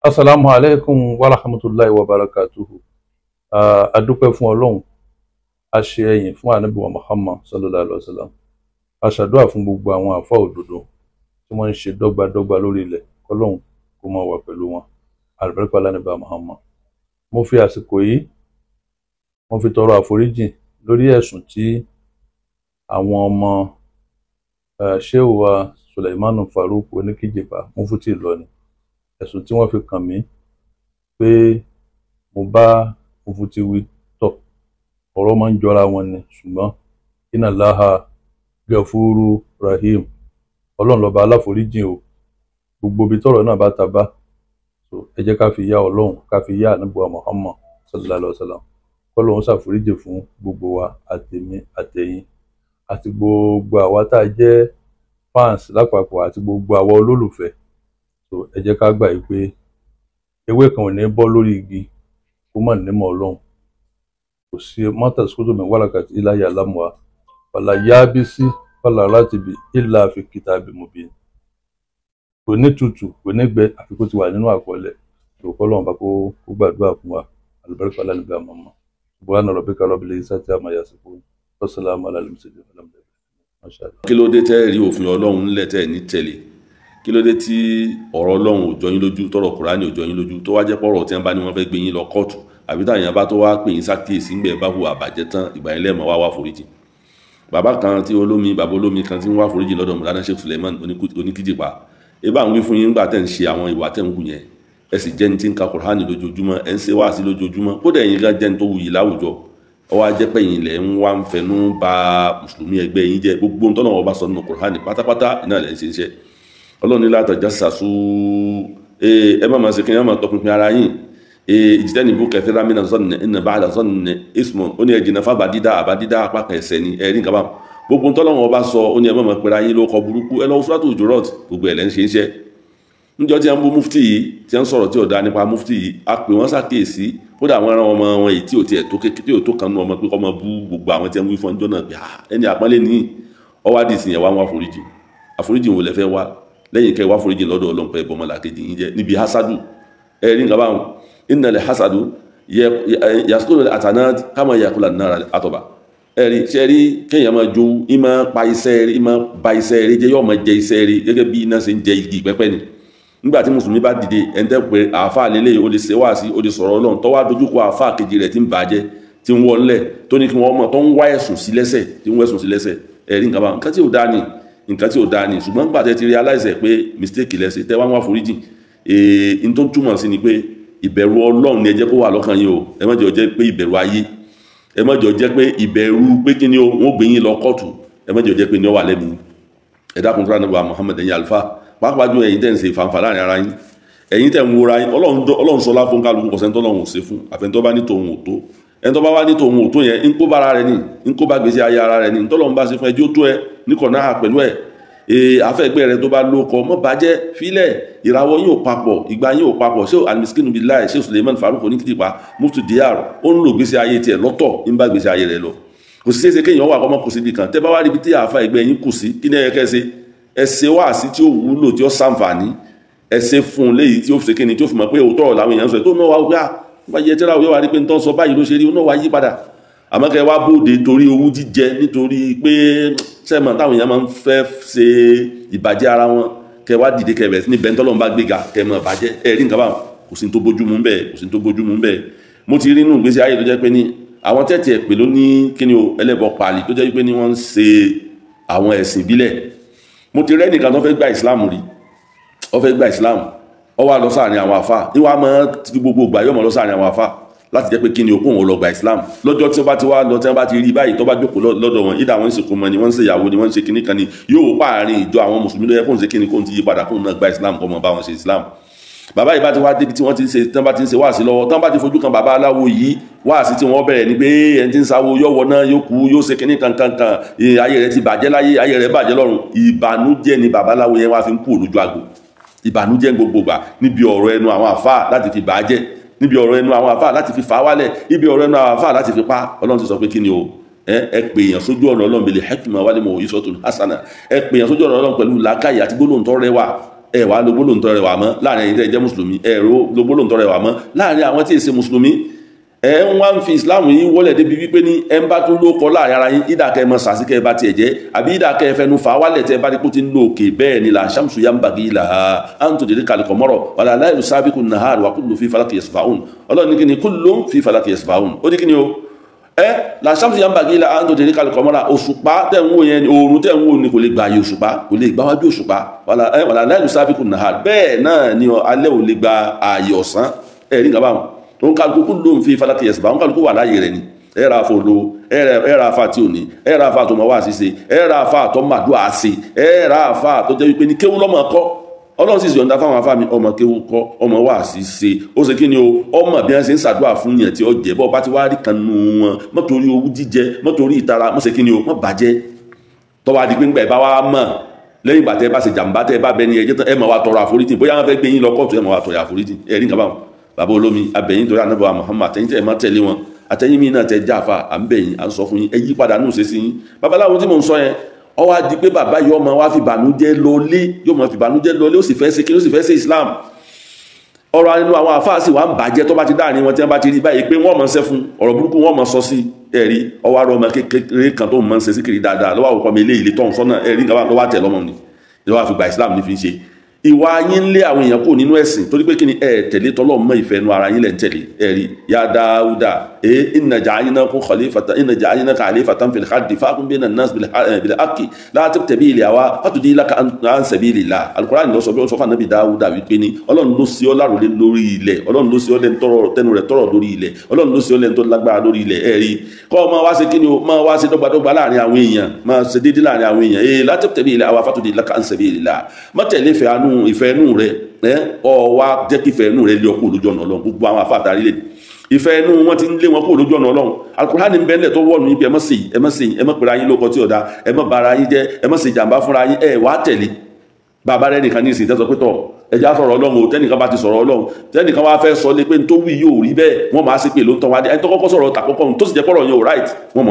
Assalamu alaikum wa rahmatullahi wa barakatuhu. A dúpẹ́ fún Ọlọ́run, a ṣe ẹ̀yìn fún Ànábì wa Muhammad sallallahu alaihi wasallam. A ṣàdúrà fún gbogbo àwọn àfá òdodo tí wọ́n ń ṣe dọ́gbadọ́gba lórí ilẹ̀, Ọlọ́run kó máa wà pẹ̀lú wọn. Àlùbáríkà Ànábì Muhammad. Mo fi àsìkò yìí, mo fi tọrọ àforíjì lórí ẹ̀sùn tí àwọn ọmọ Shehu wa Suleimanu Farouk Oníkíjìpá Mufti Ìlọrin, ẹ̀sùn tí wọ́n fi kàn mí pé mo bá Mufti wí tọ̀, ọ̀rọ̀ máa ń jọra wọn ni, ṣùgbọ́n inna Allaha Gafuru Rahim, Ọlọ́run lọ́ba aláforíjìn o, gbogbo ibi tọ́rọ̀ náà bá ta bá, so ẹ jẹ́ ká fi yá Ọlọ́run, ká fi yá Ànábì wa Muhammad sallallahu alaihi wasallam. Ọlọ́run ṣàforíjì fún gbogbo wa, àtèmi àtẹ̀yin àti gbogbo àwa tá a jẹ́ fans lápapọ̀ àti gbogbo àwa olólùfẹ́. So ẹ jẹ́ ká gbà yìí pé ewé kan ò ní bọ́ lórí igi kó má nímọ̀ Ọlọ́run. Kò sí mọ́tà sódò mi wárakàtí iláyà alámùá wàlà yábísí wàlà rátìbì ìlà fi kitabi mubin. Kò ní tutù kò ní gbẹ àfi kó ti wà nínú àkọọ́lẹ̀. So kọ́lọ́run bá kó gbàdúrà fún wa. Àlùbáríkà Ànábì Muhammad. Subhana rabbika rabbil izzati amma yasifun. Wassalamu ala al-mursalin. Kí ló dé tẹ́ rí òfin Ọlọ́run ńlẹ̀ tẹ́ ní tẹ̀lé? Kí ló dé tí ọ̀rọ̀ Ọlọ́run ò jọ yín lójú, tọ̀rọ̀ Kùránì ò jọ yín lójú, tó wá jẹ́ pọ̀rọ̀ tí wọ́n bá ní wọ́n fẹ́ gbé yín lọ kóòtù, àbí táyàn bá tó wá pè yín sákìyèsí ńgbẹ̀ bá hùwà bàjẹ́ tán, ìgbà yẹn lẹ́ẹ̀mọ́ wá foríjì. Bàbá kan tí bàbá olómi kan tí ń wá foríjì lọ́dọ̀ Mùlánà Sheikh Suleiman Oníkíjìpá, ebá ń wí fún yín nígbà tẹ́ ń ṣe àwọn ìwà tẹ́ ń hù yẹn, ẹ sì jẹ́ni tí ń ka Kùránì lójoojúmọ́, ẹ ń ṣe wáàsí lójoojúmọ́, kódà ẹ̀yin gan jẹ́ni tó wuyì láwùjọ, ó wá jẹ́ pé ẹ̀yin lẹ̀ ń wá ń fẹnu ba mùsùlùmí ẹgbẹ́ yín jẹ́, gbogbo ohun tọ́nà wọn bá sọ nínú Kùránì pátápátá iná lẹ̀ ń ṣe iṣẹ́. Ọlọ́run ní la tajassasu, ẹ má máa ṣe kí ẹ má tọpinpin ara yín, ijtanibu kathiran mina zanni inna ba'da zanni ismun, ó ní ẹ jìnnà fún àbádídá apá kan ẹ̀ṣẹ̀ ni ẹ̀rí nǹkan bá gbogbo tọ́nà wọn bá sọ, ó ní ẹ má máa pera yín ló kọ burúkú, ẹ lọ́wọ́ Suratul Hujurat, gbogbo ẹ̀ lẹ́ ń ṣe iṣẹ́. Níjọ́ tí a ń bú Mufti yìí, tí a ń sọ̀rọ̀ tí ò dáa nípa Mufti yìí, a pè wọ́n ṣàkíyèsí, kódà àwọn ará ọmọ wọn èyí tí ò tiẹ̀ tó kékeré tí ò tó kan nú ọmọ pé kọ́ máa bú gbogbo àwọn tí a ń wí fún ọjọ́ náà pé ẹni àpọ́nlé ní ọwá dì sí yẹn wá wọn àforíjì. Àforíjì wo lẹ fẹ́ wá lẹ́yìn kẹ́ wá àforíjì lọ́dọ̀ Ọlọ́run pé bọ́mọ làkejì yín jẹ́ níbi hasadu. Ẹ̀rí nǹkan báwọn innal hasadu yasqulu al-hasanat kama yaqulu an-nar ataba. Ẹ̀rí ṣe rí kéèyàn máa jó ìmọ̀ pa iṣẹ́ rí, ìmọ̀ ba iṣẹ́ rí jẹ́, yóò máa jẹ iṣẹ́ rí gẹ́gẹ́ bí iná ṣe ń jẹ igi pẹ́pẹ́ ni. Nígbà tí mùsùlùmí bá dìde ẹ̀ńtẹ́ pé àáfà lélẹ̀ ó lè ṣe wá sí, ó lè sọ̀rọ̀ Ọlọ́run tó wá dojúkọ àáfà kejì rẹ̀ tí ń bàjẹ́, tí ń wọlé, tó ní kí wọ́n mọ̀ tó ń wá ẹ̀sùn sí lẹ́sẹ̀, tí ń wá ẹ̀sùn sí lẹ́sẹ̀. Ẹ̀rí nǹkan bá nǹkan tí ò dáa ni, nǹkan tí ò dáa ni, ṣùgbọ́n nígbà tẹ́ ti realize pé mistake lẹ́sẹ̀ tẹ́ wá wá foríjì, n tó túmọ̀ sí ni pé ìbẹ̀rù Ọlọ́run ni ẹ jẹ́ kó wà lọ́kàn yín o, ẹ má jẹ́ jẹ́ pé ìbẹ̀rù ayé, ẹ má jẹ́ pé ìbẹ̀rù pé kí ni o wọ́n gbé yín lọ kóòtù, ẹ má jẹ́ pé ní ó wà lẹ́mìí. Ẹ dákun tó rà nígbà Muhammad ẹ̀yin àlùfáà, pàápàá jù ẹ̀yin tẹ́ ń ṣe fanfa láàrin ara yín, ẹ̀yin tẹ̀ ń wúra yín, Ọlọ́run sọlá fún kálukú kọ̀sẹ́ tó lọ́run ò ṣe fún, àfẹ́ntọ́ bá ní tòun ò tó, ẹni tó bá wá ní tòun ò tó yẹn ń kó bá ara rẹ̀ ní, ń kó bá gbèsè ayé ara rẹ̀ ní, tọ́lọ́run bá ṣe fún ẹjọ́ tó ẹ ní kọ̀ọ̀nà pẹ̀lú ẹ̀, afẹ́gbẹ́ rẹ̀ tó bá lóko mọ́ bàjẹ́ fílẹ̀, ìràwọ̀ yín ò papọ̀, ìgbà yín ò papọ̀. Ṣé Al-Miskinu Billahi Sheikh Suleiman Farouk Oníkíjìpá Mufti Diyar ó ń lo gbèsè ayé tiẹ̀ lọ́tọ̀ ń bá gbèsè ayé rẹ̀ lọ. Kò sí ṣeéṣe kéèyàn wà kọ́mọ́ kù síbi kan, tẹ́ bá wá ríbi tí àáfà ẹgbẹ́ yín kù sí, kí ni ẹ kẹ́ ṣe? Ẹ ṣe wáàsí tí ó wúlò, tí ó ṣàǹfààní, ẹ ṣe fún un léyìí tí ó fi ṣe kíni, tí ó fi mọ̀ pé òótọ́ ọ̀rọ̀ làwọn èèyàn sọ, tó náà wá wípé bá yẹ tẹ́lá òye wà rí pé nǹkan sọ báyìí ló ṣe rí, ó náà wá yí padà. Àmọ́ kẹ́ wá bóde torí owú jíjẹ, nítorí pé sẹ́mọ̀ táwọn èèyàn máa ń fẹ́ ṣe ìbàjẹ́ ara wọn, kẹ́ wá dìde kẹ́ bẹ̀rẹ̀ sí ní bẹ́ńtọ́lọ́n bá gbéga kẹ́ mọ̀ bàjẹ́. Ẹ̀rí nǹkan báwọn kò sí tó bójú mú bẹ́ẹ̀, kò sí tó bójú mú bẹ́ẹ̀. Mo ti rí inú ìgbésí ayé tó jẹ́ pé ní àwọn tẹ́tì ẹ̀ pè ló ní kíni o ẹlẹ́bọ pàálí tó jẹ́ pé ní wọ́n ń ṣe àwọn ẹ̀sìn ìbílẹ̀. Mo ti rẹ́ nìkan tó fẹ́ gba ìsìlámù rí, ó fẹ́ gba ìsìlámù, ó wá lọ sáàrin àwọn àfà, ní wàá máa ti gbogbo ìgbà yóò mọ̀ lọ sáàrin àwọn àfà láti jẹ́ pé kíni o kó wọn lọ gba ìsìlámù. Lọ́jọ́ tí wọ́n bá ti wá lọ, tí wọ́n bá ti rí báyìí tó bá jókòó lọ́dọ̀ wọn, ìdá wọn ń ṣèkó mọ́ ni wọ́n ń ṣe ìyàwó ni wọ́n ń ṣe kíní kan ni, yóò wò páàrin ìjọ àwọn mùsùlùmí ló yẹ kó ń ṣe kíni kó ń ti yí padà kó ń náà gba ìsìlámù kó mọ̀ bá wọn ṣe ìsìlámù. Bàbá yìí bá ti wá débi tí wọ́n ti ń ṣe, tán bá ti ń ṣe wáàsí lọ́wọ́, tán bá ti fojú kan bàbá aláwo yìí, wáàsí tí wọ́n bẹ̀rẹ̀ ni pé ẹni tí ń sáwó yọ̀wọ̀ náà yóò kú, yóò ṣe kíní kankankan, ayé rẹ̀ ti bàjẹ́ láyé, ayé rẹ̀ bàjẹ́ lọ́run. Ìbànújẹ́ ni bàbá aláwo yẹn wá fi ń kú olójú àgbò, ìbànújẹ́ gbogbo gbà níbi ọ̀rọ̀ ẹnu àwọn àfà láti fi bàjẹ́, níbi ọ̀rọ̀ ẹnu àwọn àfà láti fi fà wálẹ̀, níbi ọ̀rọ̀ ẹnu àwọn àfà láti fi pa. Ọlọ́run ti sọ pé kí ni o ẹ pè èèyàn sójú ọ̀nà Ọlọ́run bil hikma wal maw'izatil hasana, ẹ pè èèyàn sójú ọ̀nà Ọlọ́run pẹ̀lú làákàyè àti gbólóhùn tó rẹwà. ẹ wàá lo gbólóhùn tó rẹwà mọ́ láàrin ẹ̀yin tẹ́ jẹ́ mùsùlùmí ẹ lo gbólóhùn tó rẹwà mọ́ láàrin àwọn tí ì ṣe mùsùlùmí ẹ ń wá ń fi islam yìí wọlé débi wípé ní ẹ ń bá tó ló kọ láàrin ara yín ìdàkẹ́ mọ sàṣìkẹ́ bá tiẹ̀ jẹ́ àbí ìdàkẹ́ fẹnu fà wálẹ̀ tẹ́ bá dípò tí ń lo òkè bẹ́ẹ̀ ni la shamsu yanbaghi laha an tudrika al-qamara wala laylu sabiqu an-nahar wa kullu fi falaki yasbahun ọlọ́run ní kí ni kullun fi falaki yasbahun ó ní kí ni o la shamsu yanbaghi laha an tudrika al-qamara òṣùpá tẹ̀ ń wò yẹn oòrùn tẹ̀ ń wò ni kò lè gba ayé òṣùpá kò lè gba wájú òṣùpá wala laylu sabiqu an-nahar bẹ́ẹ̀ náà ni alẹ́ ò lè gba ayé ọ̀sán ẹ̀rí nǹkan báwọn òun kálukú kú ló ń fi falaki yasbahun òun kálukú wà láàyè rẹ̀ ni ẹ̀rọ àfọ̀lò ẹ̀rọ àfà tí ò ní ẹ̀rọ àfà tó mọ̀ wá ṣíṣe ẹ̀rọ àfà tó mọ̀ àdúrà ṣe ẹ̀rọ àfà tó jẹ́ wípé ní kéwú lọ́mọ kọ́ ọlọ́run sì yọ̀ǹda fáwọn afá mi ọmọ kéwú kọ́ ọmọ wá ṣíṣe ó ṣe kí ni o ọmọ bí wọ́n ṣe ń ṣàdúrà fún yẹn tí ó jẹ́ bọ́ bá ti wá rí kan nù wọn mọ́tòrí owú jíjẹ mọ́tòrí ìtara mọ́ ṣe kí ni o mọ́ bàjẹ́ tọ́wọ́ adi gbẹ́ngbẹ́ bá wá mọ̀ lẹ́yìn ìgbà tẹ́ bá ṣe jàǹbá tẹ́ bá bẹni ẹjẹ́ tán ẹ máa wá tọrọ àforíjì bóyá wọ́n fẹ́ gbé yín lọ kóòtù ẹ máa wá tọrọ àforíjì ẹ̀rí nǹkan báwọn bàbá olómi abẹ̀yìn torí ànábì wa Muhammad àtẹ̀yìn tẹ̀ máa tẹ̀lé wọn àtẹ̀yìn mi náà tẹ̀ jáfa à ń bẹ̀yìn à ń sọ fún yín ẹ yí padà nù ṣe sí yín babaláwo tí mò ń sọ yẹn ó wá di pé bàbá yóò máa wá fi bànújẹ́ lọlé yóò máa fi bànújẹ́ lọlé ó sì fẹ́ ṣe kí ló sì fẹ́ ṣe Islam ọ̀rọ̀ nínú àwọn àfáà sì wà ń bàjẹ́ tó bá ti dáàrin wọn tí wọ́n bá ti rí báyìí pé wọ́n máa ń ṣe fún ọ̀rọ̀ burúkú wọ́n máa sọ sí ẹ̀rí ọwọ́ àrọ̀ ọmọ kékeré kan tó máa ń ṣe síkiri dáadáa lọ́wọ́ àwòkọ́ mi ilé ìlé tó ń sọ́nà ẹ̀rí lọ́wọ́ àtẹ̀ lọ́mọ ni lọ́wọ́ àfi gba Islam ní fi ń ṣe ìwà yín lé àwọn èèyàn kò nínú ẹ̀sìn torí pé kí ni ẹ tẹ̀lé tọ́lọ́ mọ́ ìfẹ́ nu ara yín lẹ́ ń tẹ̀lé ẹ̀rí ya Dáúdà inna ja'alnaka khalifatan fil ardi fahkum bayna an-nas bil haqqi la tabtaghi al-hawa fatudillaka an sabilillah Al-Qur'an ló sọ bí ó sọ fún Ànábì Dáúdà wípé ní Ọlọ́run ló sí ọ láròlé lórí ilẹ̀ Ọlọ́run ló sí ọ tẹnu rẹ̀ tọrọ lórí ilẹ̀ Ọlọ́run ló sí ọ lẹ́nu tó lágbára lórí ilẹ̀ ẹ̀rí kọ́ máa wá sí kí ni o máa wá sí dọ́gbadọ́gba láàrin àwọn èèyàn máa ṣe déédéé láàrin àwọn èèyàn la tabtaghi al-hawa fatudillaka an sabilillah má tẹ̀lé ìfẹ́ inú rẹ̀ ọ wá jẹ́ kí ìfẹ́ inú rẹ̀ lé ọkọ̀ lójú ọ̀nà Ọlọ́run gbogbo àwọn àfáà àtàrí lè ìfẹ́ inú wọn ti ń lé wọn kó lójú ọ̀nà Ọlọ́run Al-Qur'an ní bẹ́ẹ̀lẹ̀ tó wọ́ọ̀nù ibi ẹ má ṣe ẹ má pèrè ayín lóko tí ọ̀dà ẹ má bara ayín jẹ́ ẹ má ṣe jàǹbá fúnra ayín ẹ wá tẹ̀lé bàbá rẹ̀ nìkan ní ìsìn tẹ́sọ pé tọ̀ ẹja sọ̀rọ̀ Ọlọ́run o tẹ́nìkan bá ti sọ̀rọ̀ Ọlọ́run tẹ́nìkan wá fẹ́ sọ lé pé tó wí yóò rí bẹ́ẹ̀ wọ́n máa ṣe pé ló ń tọ́ wá dé ẹni tó kọ́kọ́ sọ̀rọ̀ tàkọ́kọ́ tó sì jẹ́ pọ̀rọ̀ yẹn ò right wọ́n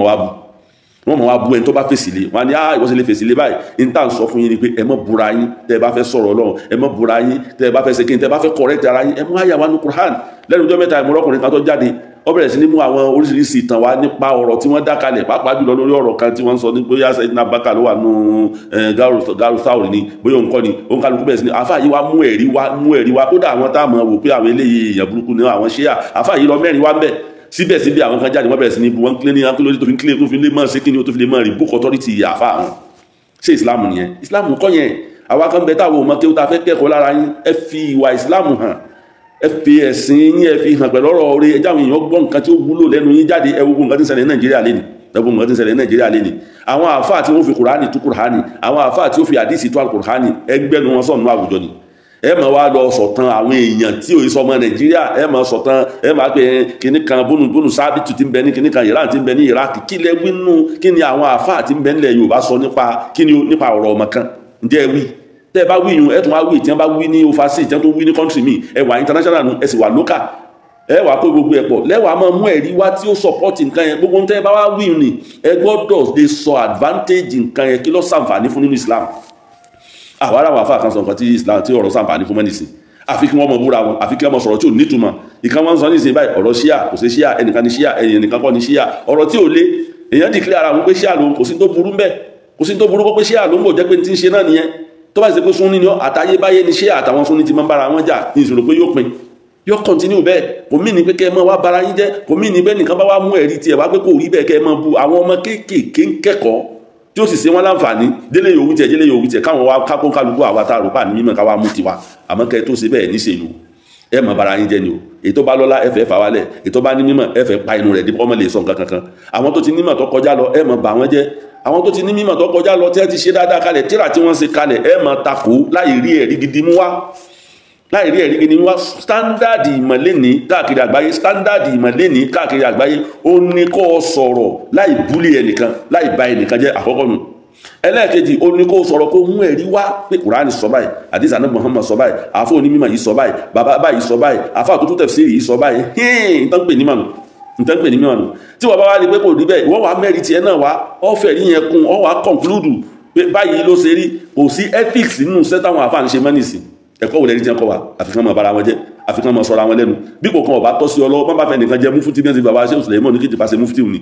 máa wá bu ẹni tó bá fèsì lé wọn ni ìwọ́n sì lè fèsì lé báyìí ní tá à ń sọ fún yín ni pé ẹ má búra yín tẹ́ ẹ bá fẹ́ sọ̀rọ̀ Ọlọ́run ẹ má búra yín tẹ́ ẹ bá fẹ́ ṣe kí ni tẹ́ ẹ bá fẹ́ correct ara yín ẹ mú àyà wa ní Qur'an lẹ́nu ọjọ́ mẹ́ta ìmúrọ́kùnrin kan tó jáde ó bẹ̀rẹ̀ sí ní mú àwọn oríṣiríṣi ìtàn wá nípa ọ̀rọ̀ tí wọ́n dá kalẹ̀ pàápàá jùlọ lórí ọ̀rọ̀ kan tí wọ́n sọ ní bóyá Sayyidina Abubakar ló wà nù gáàrú sáwòrì ni bóyá òun kọ́ ni òun kálukú bẹ̀rẹ̀ sí ní àfáà yìí wá mú ẹ̀rí wá kódà àwọn táwọn wò pé àwọn eléyìí èèyàn burúkú ni àwọn ṣíà àfáà yìí lọ mẹ́rin wá ń bẹ̀ síbẹ̀síbẹ̀ àwọn kan jáde wọ́n bẹ̀rẹ̀ sí ní wọ́n kílé ní akílódé tó fi ń kílé tó fi lè máa ṣe kí ni ó tó fi lè máa rí book authority àfáà wọn ṣé Islam nìyẹn Islam kọ́ yẹn àwa kan bẹ táwọn ọmọ kéwù tá a fẹ́ kẹ́kọ̀ọ́ lára yín ẹ fi ìwà Islam hàn ẹ fi ẹ̀sìn yín ẹ fi hàn pẹ̀lú ọ̀rọ̀ orí ẹjá àwọn èèyàn gbọ́ nǹkan tí ó wúlò lẹ́nu yín jáde ẹ gbogbo nǹkan tí ń ṣẹlẹ̀ ní Nàìjíríà lẹ́ni àwọn àfáà tí wọ́n fi Kùránì tú Kùránì àwọn àfáà tí ó fi àdísì tú Kùránì ẹgbẹ́nu wọn sọ̀nù àwùjọ ni ẹ máa wá lọ sọ̀tàn àwọn èèyàn tí ò sọmọ Nàìjíríà ẹ máa sọ̀tàn ẹ máa pè kíní kan bónú sábìtù tí ń bẹ ní kíní kan Iran tí ń bẹ ní Iraq kí lẹ wí nù kí ni àwọn àfáà tí ń bẹ nílẹ̀ Yorùbá sọ nípa ọ̀rọ̀ ọmọ kan ǹjẹ́ wí tẹ́ ẹ bá wí yun ẹ tún wá wí tí wọ́n bá wí ní overseas tí wọ́n tún wí ní country mi ẹ wà international nu ẹ sì wà local ẹ wà kó gbogbo ẹ pọ̀ lẹ́wàá máa mú ẹ̀rí wá tí ó support nǹkan yẹn gbogbo tẹ́ ẹ bá wá wí yun ni ẹ gbọ́dọ̀ lè sọ advantage nǹkan yẹn kí ló ṣàǹfààní fún nínú Islam àwọn ará wà fún àkànṣe nǹkan tí Islam tí ọ̀rọ̀ ṣàǹfààní fún mẹ́nìsì àfi kí wọ́n mọ̀ búra wọn àfi kí wọ́n mọ̀ sọ̀rọ̀ tí ò nítumọ̀ ìkan wọn sọ ní ìsìn báyìí ọ̀rọ̀ ṣíà kò sí ṣíà ẹnìkan ní ṣíà ẹnìkan kọ́ ní ṣíà ọ̀rọ̀ tí ò lé èèyàn declare ara wọn pé ṣíà lòun kò sí tó burú mbẹ kò sí tó burú pé ṣíà lòun kò jẹ́ pé ti ń ṣe náà nìyẹn tó bá ṣe pé Sunni ni àtayébáyé ni ṣíà àtàwọn Sunni ti máa ń bára wọn jà ní ìṣòro pé yóò pin yóò continue bẹ́ẹ̀ kò mí ní pé kẹ́ ẹ mọ́ wá bara yín jẹ́ kò mí ní bẹ́ẹ̀ nìkan bá wá mú ẹ̀rí tiẹ̀ wá pé kò rí bẹ́ẹ̀ kẹ́ ẹ mọ́ bu àwọn ọmọ kéékèèké ń kẹ́kọ̀ọ́ tí ó sì ṣe wọn láǹfààní délé yòówù tiẹ̀ káwọn wá kákó kálukú àwa tá a rò pa ní mímọ̀ ká wá mú tiwa àmọ́ kẹ́ ẹ tó ṣe bẹ́ẹ̀ níṣe lò ẹ mọ̀ bara yín jẹ́ ni o ètò bá lọ́lá ẹ fẹ́ fà wálẹ̀ ètò bá ní mímọ̀ ẹ fẹ́ pa inú rẹ̀ dípò ọmọ lè sọ nǹkan kankan àwọn tó ti ní mímọ̀ tó kọjá lọ ẹ mọ̀ bà wọ́n jẹ́ àwọn tó ti ní mímọ̀ tó kọjá lọ tí ẹ ti ṣe dáadáa kalẹ̀ tíra tí wọ́n ṣe kalẹ̀ ẹ mọ̀ takò láì rí ẹ̀rí gidi mú wá sítándàdì ìmọ̀lẹ́ni káàkiri àgbáyé sítándàdì ìmọ̀lẹ́ni káàkiri àgbáyé ó ní kó sọ̀rọ̀ láì búlì ẹnìkan láì bà ẹnìkan jẹ́ àkọ́kọ́ nù ẹlẹ́ẹ̀kejì ó ní kó sọ̀rọ̀ kó mú ẹ̀rí wá pé Kùránì sọ báyìí àdìsí ànábì Muhammad sọ báyìí àfọ onímọ̀ yìí sọ báyìí bàbá báyìí sọ báyìí àfọ àtúntò tafsiri yìí sọ báyìí nǹkan pè ní mọ̀nù tí wọ́n bá wá rí pé kò rí bẹ́ẹ̀ wọ́n wá mẹ́rin tiẹ̀ náà wá ọ̀fẹ́ rí yẹn kún ọ̀ wá conclude pé báyìí ló ṣe rí kò sí ethics nínú sẹ́tàwọn àfáà ń ṣe mọ́nìsìn ẹ̀kọ́ wò lẹ́ni tí wọ́n kọ́ wa àfikún máa bára wọn jẹ́ àfikún máa sọra wọn lẹ́nu bí kò kan ọba tọ́ sí ọlọ́wọ́ bá fẹ́ nìkan jẹ́ mufti bí wọ́n ti bàbá ṣé Suleiman ní kí ti pàṣẹ mufti ni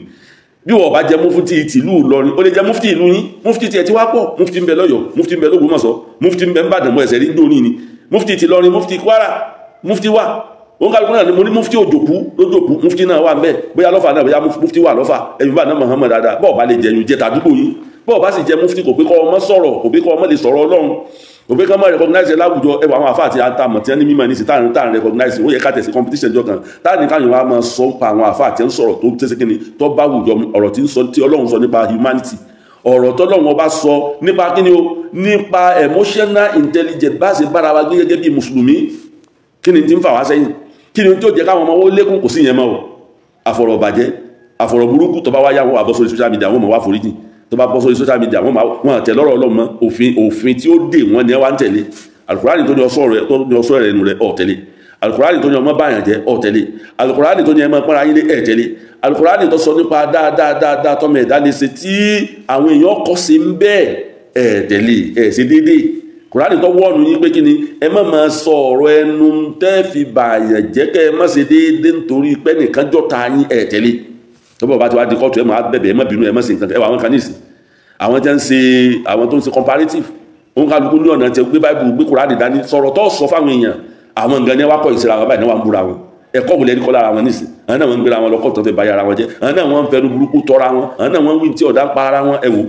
bí wọ́n bá jẹ́ mufti tìlú Ìlọrin ó lè jẹ́ mufti ìlú yín mufti tiẹ̀ ti wá pọ̀ mufti ń bẹ lọ́yọ̀ mufti ń bẹ l'Ógbómọ̀ṣọ́ mufti ń bẹ ńbàdàn mọ́ ẹ̀sẹ̀ rí dóní ni mufti ti lọrin mufti Kwara mufti wà wọn kálukú náà ni mo ní mufti òjòkú lójòkú mufti náà wà ń bẹ bóyá lọ́fà náà bóyá mufti wà lọ́fà ẹ̀yìn bá náà Muhammad dáadáa bọ́ọ̀ bá lè jẹ̀yìn jẹ́ tàdúgbò yín bọ́ọ̀ bá sì jẹ́ mufti kò pé kọ́ ọmọ sọ̀rọ̀ kò pé kọ́ ọmọ lè sọ̀rọ̀ Ọlọ́run kò pé kọ́ ọmọ recognize láwùjọ ẹwà àwọn àfáà àti àtàmọ̀ tí wọ́n ní mímọ̀ ní sí táàrin recognize ó yẹ ká tẹ̀sí competition jọ kan táàrin káyọ̀ wá máa sọ pa àwọn àfáà tí ń sọ̀rọ̀ tó tẹ́sí kíni tó bá wùjọ ọ̀rọ̀ tí Ọlọ́run sọ nípa humanity ọ̀rọ̀ tọ́lọ́run ọba sọ nípa kíni o nípa emotional intelligence bá ṣe bára wa gbé gẹ́gẹ́ bí mùsùlùmí kíni tí ń fà wá sẹ́yìn kíni tí ó jẹ́ káwọn ọmọ wọn lékún kò sí yẹn mọ́ o àfọ̀rọ̀ bàjẹ́ àfọ̀rọ̀ burúkú tó bá wáyà wọn àbọ̀ sórí social media wọn mọ̀ wá foríjì tó bá bọ́ sórí social media wọn tẹ̀ lọ́rọ̀ Ọlọ́run mọ́ òfin tí ó dè wọ́n ni wọ́n ń tẹ̀lé Al-Qur'ani tó ní ọsọ́ rẹ̀ nù rẹ̀ ọ̀ tẹ̀lé Al-Qur'ani tó ní ọmọ báyàn jẹ́ ọ̀ tẹ̀lé Al-Qur'ani tó ní ẹmọ pọ́nra yín lé ẹ̀ tẹ̀lé Al-Qur'ani tó sọ nípa dáadáa tọ́mọ ẹ̀dá lè ṣe tí àwọn èèyàn kọ́ sí ń bẹ́ẹ̀ ẹ̀ tẹ̀lé ẹ̀ ṣe déédéé Kùránì tó wọ́ọ̀nù yín pé kí ni ẹ má máa sọ ọ̀rọ̀ ẹnu tẹ́ fi bàyàn jẹ́ kẹ́ ẹ má ṣe déédéé nítorí pé nìkan jọ́ta yín ẹ̀ tẹ̀lé tó bọ̀ bá ti wá di kọ́ọ̀tù ẹ máa bẹ̀bẹ̀ ẹ má bínú ẹ má ṣe nǹkan ẹ wà àwọn kan ní ìsìn àwọn tó ń ṣe comparative òun kálukú ní ọ̀nà tẹ gbé báìbù gbé Kùránì dání sọ̀rọ̀ tó sọ fáwọn èèyàn àwọn nǹkan ní wá kọ́ ìṣẹ̀lẹ̀ àwọn báyìí ní wà ń búra wọn ẹ̀kọ́ wò lẹ́ni kọ́ lára wọn nísìn àwọn náà wọ́n ń gbéra wọn lọ́kọ̀ tó fẹ́ báyà ara wọn jẹ́ àwọn náà wọ́n ń fẹnu burúkú tọ́ra wọn àwọn náà wọ́n ń wí tí ọ̀dà ń pa ara wọn ẹ̀wò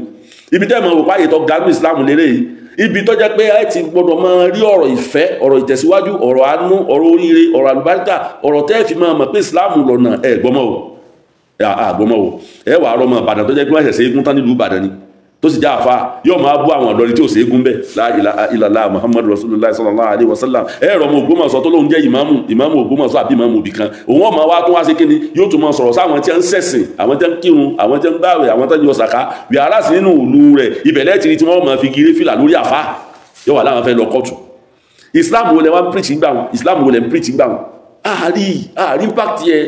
ibi tẹ́ mọ̀ wò páyé tó gánú Islam lélẹ̀ yìí ibi tó jẹ́ pé ẹ ti gbọ́dọ̀ máa rí ọ̀rọ̀ ìfẹ́ ọ̀rọ̀ ìtẹ̀síwájú ọ̀rọ̀ àánú ọ̀rọ̀ oríire ọ̀rọ̀ àlùbáríkà ọ̀rọ̀ tẹ́ fi máa mọ̀ pé Islam lọ́nà ẹ̀ gbọ́mọ̀ o ẹ wà á rọmọ Ìbàdàn tó jẹ́ pé wọ́n ṣẹ̀ṣẹ̀ eégún tán nílùú Ìbàdàn ni tó sì já àfa yóò máa bú àwọn ọ̀dọ́rin tí ò sí eégún bẹ́ẹ̀ la ilaha illallah Muhammadu Rasulullah sallallahu alaihi wasallam ẹ̀rọ ọmọ Ògbómọ̀ṣọ́ tó lóun jẹ́ ìmáàmù Ògbómọ̀ṣọ́ àbí ìmáàmù ibì kan òun ọmọ wa tó wá sí kíni yóò tún máa sọ̀rọ̀ sáwọn tí ń ṣẹ̀sìn àwọn tí ń kírun àwọn tí ń gbààwẹ̀ àwọn tí ń yọ sàká bí ara sí nínú ìlú rẹ̀ ibẹ̀lẹ̀ ti rí tí wọ́n máa fi gíré fìlà lórí àfa yóò wà láwọn fẹ́ lọ kọ́tù Islam wo lẹ wá ń preach gbà wọn Islam wo lẹ ń preach gbà wọn àárí impact yẹ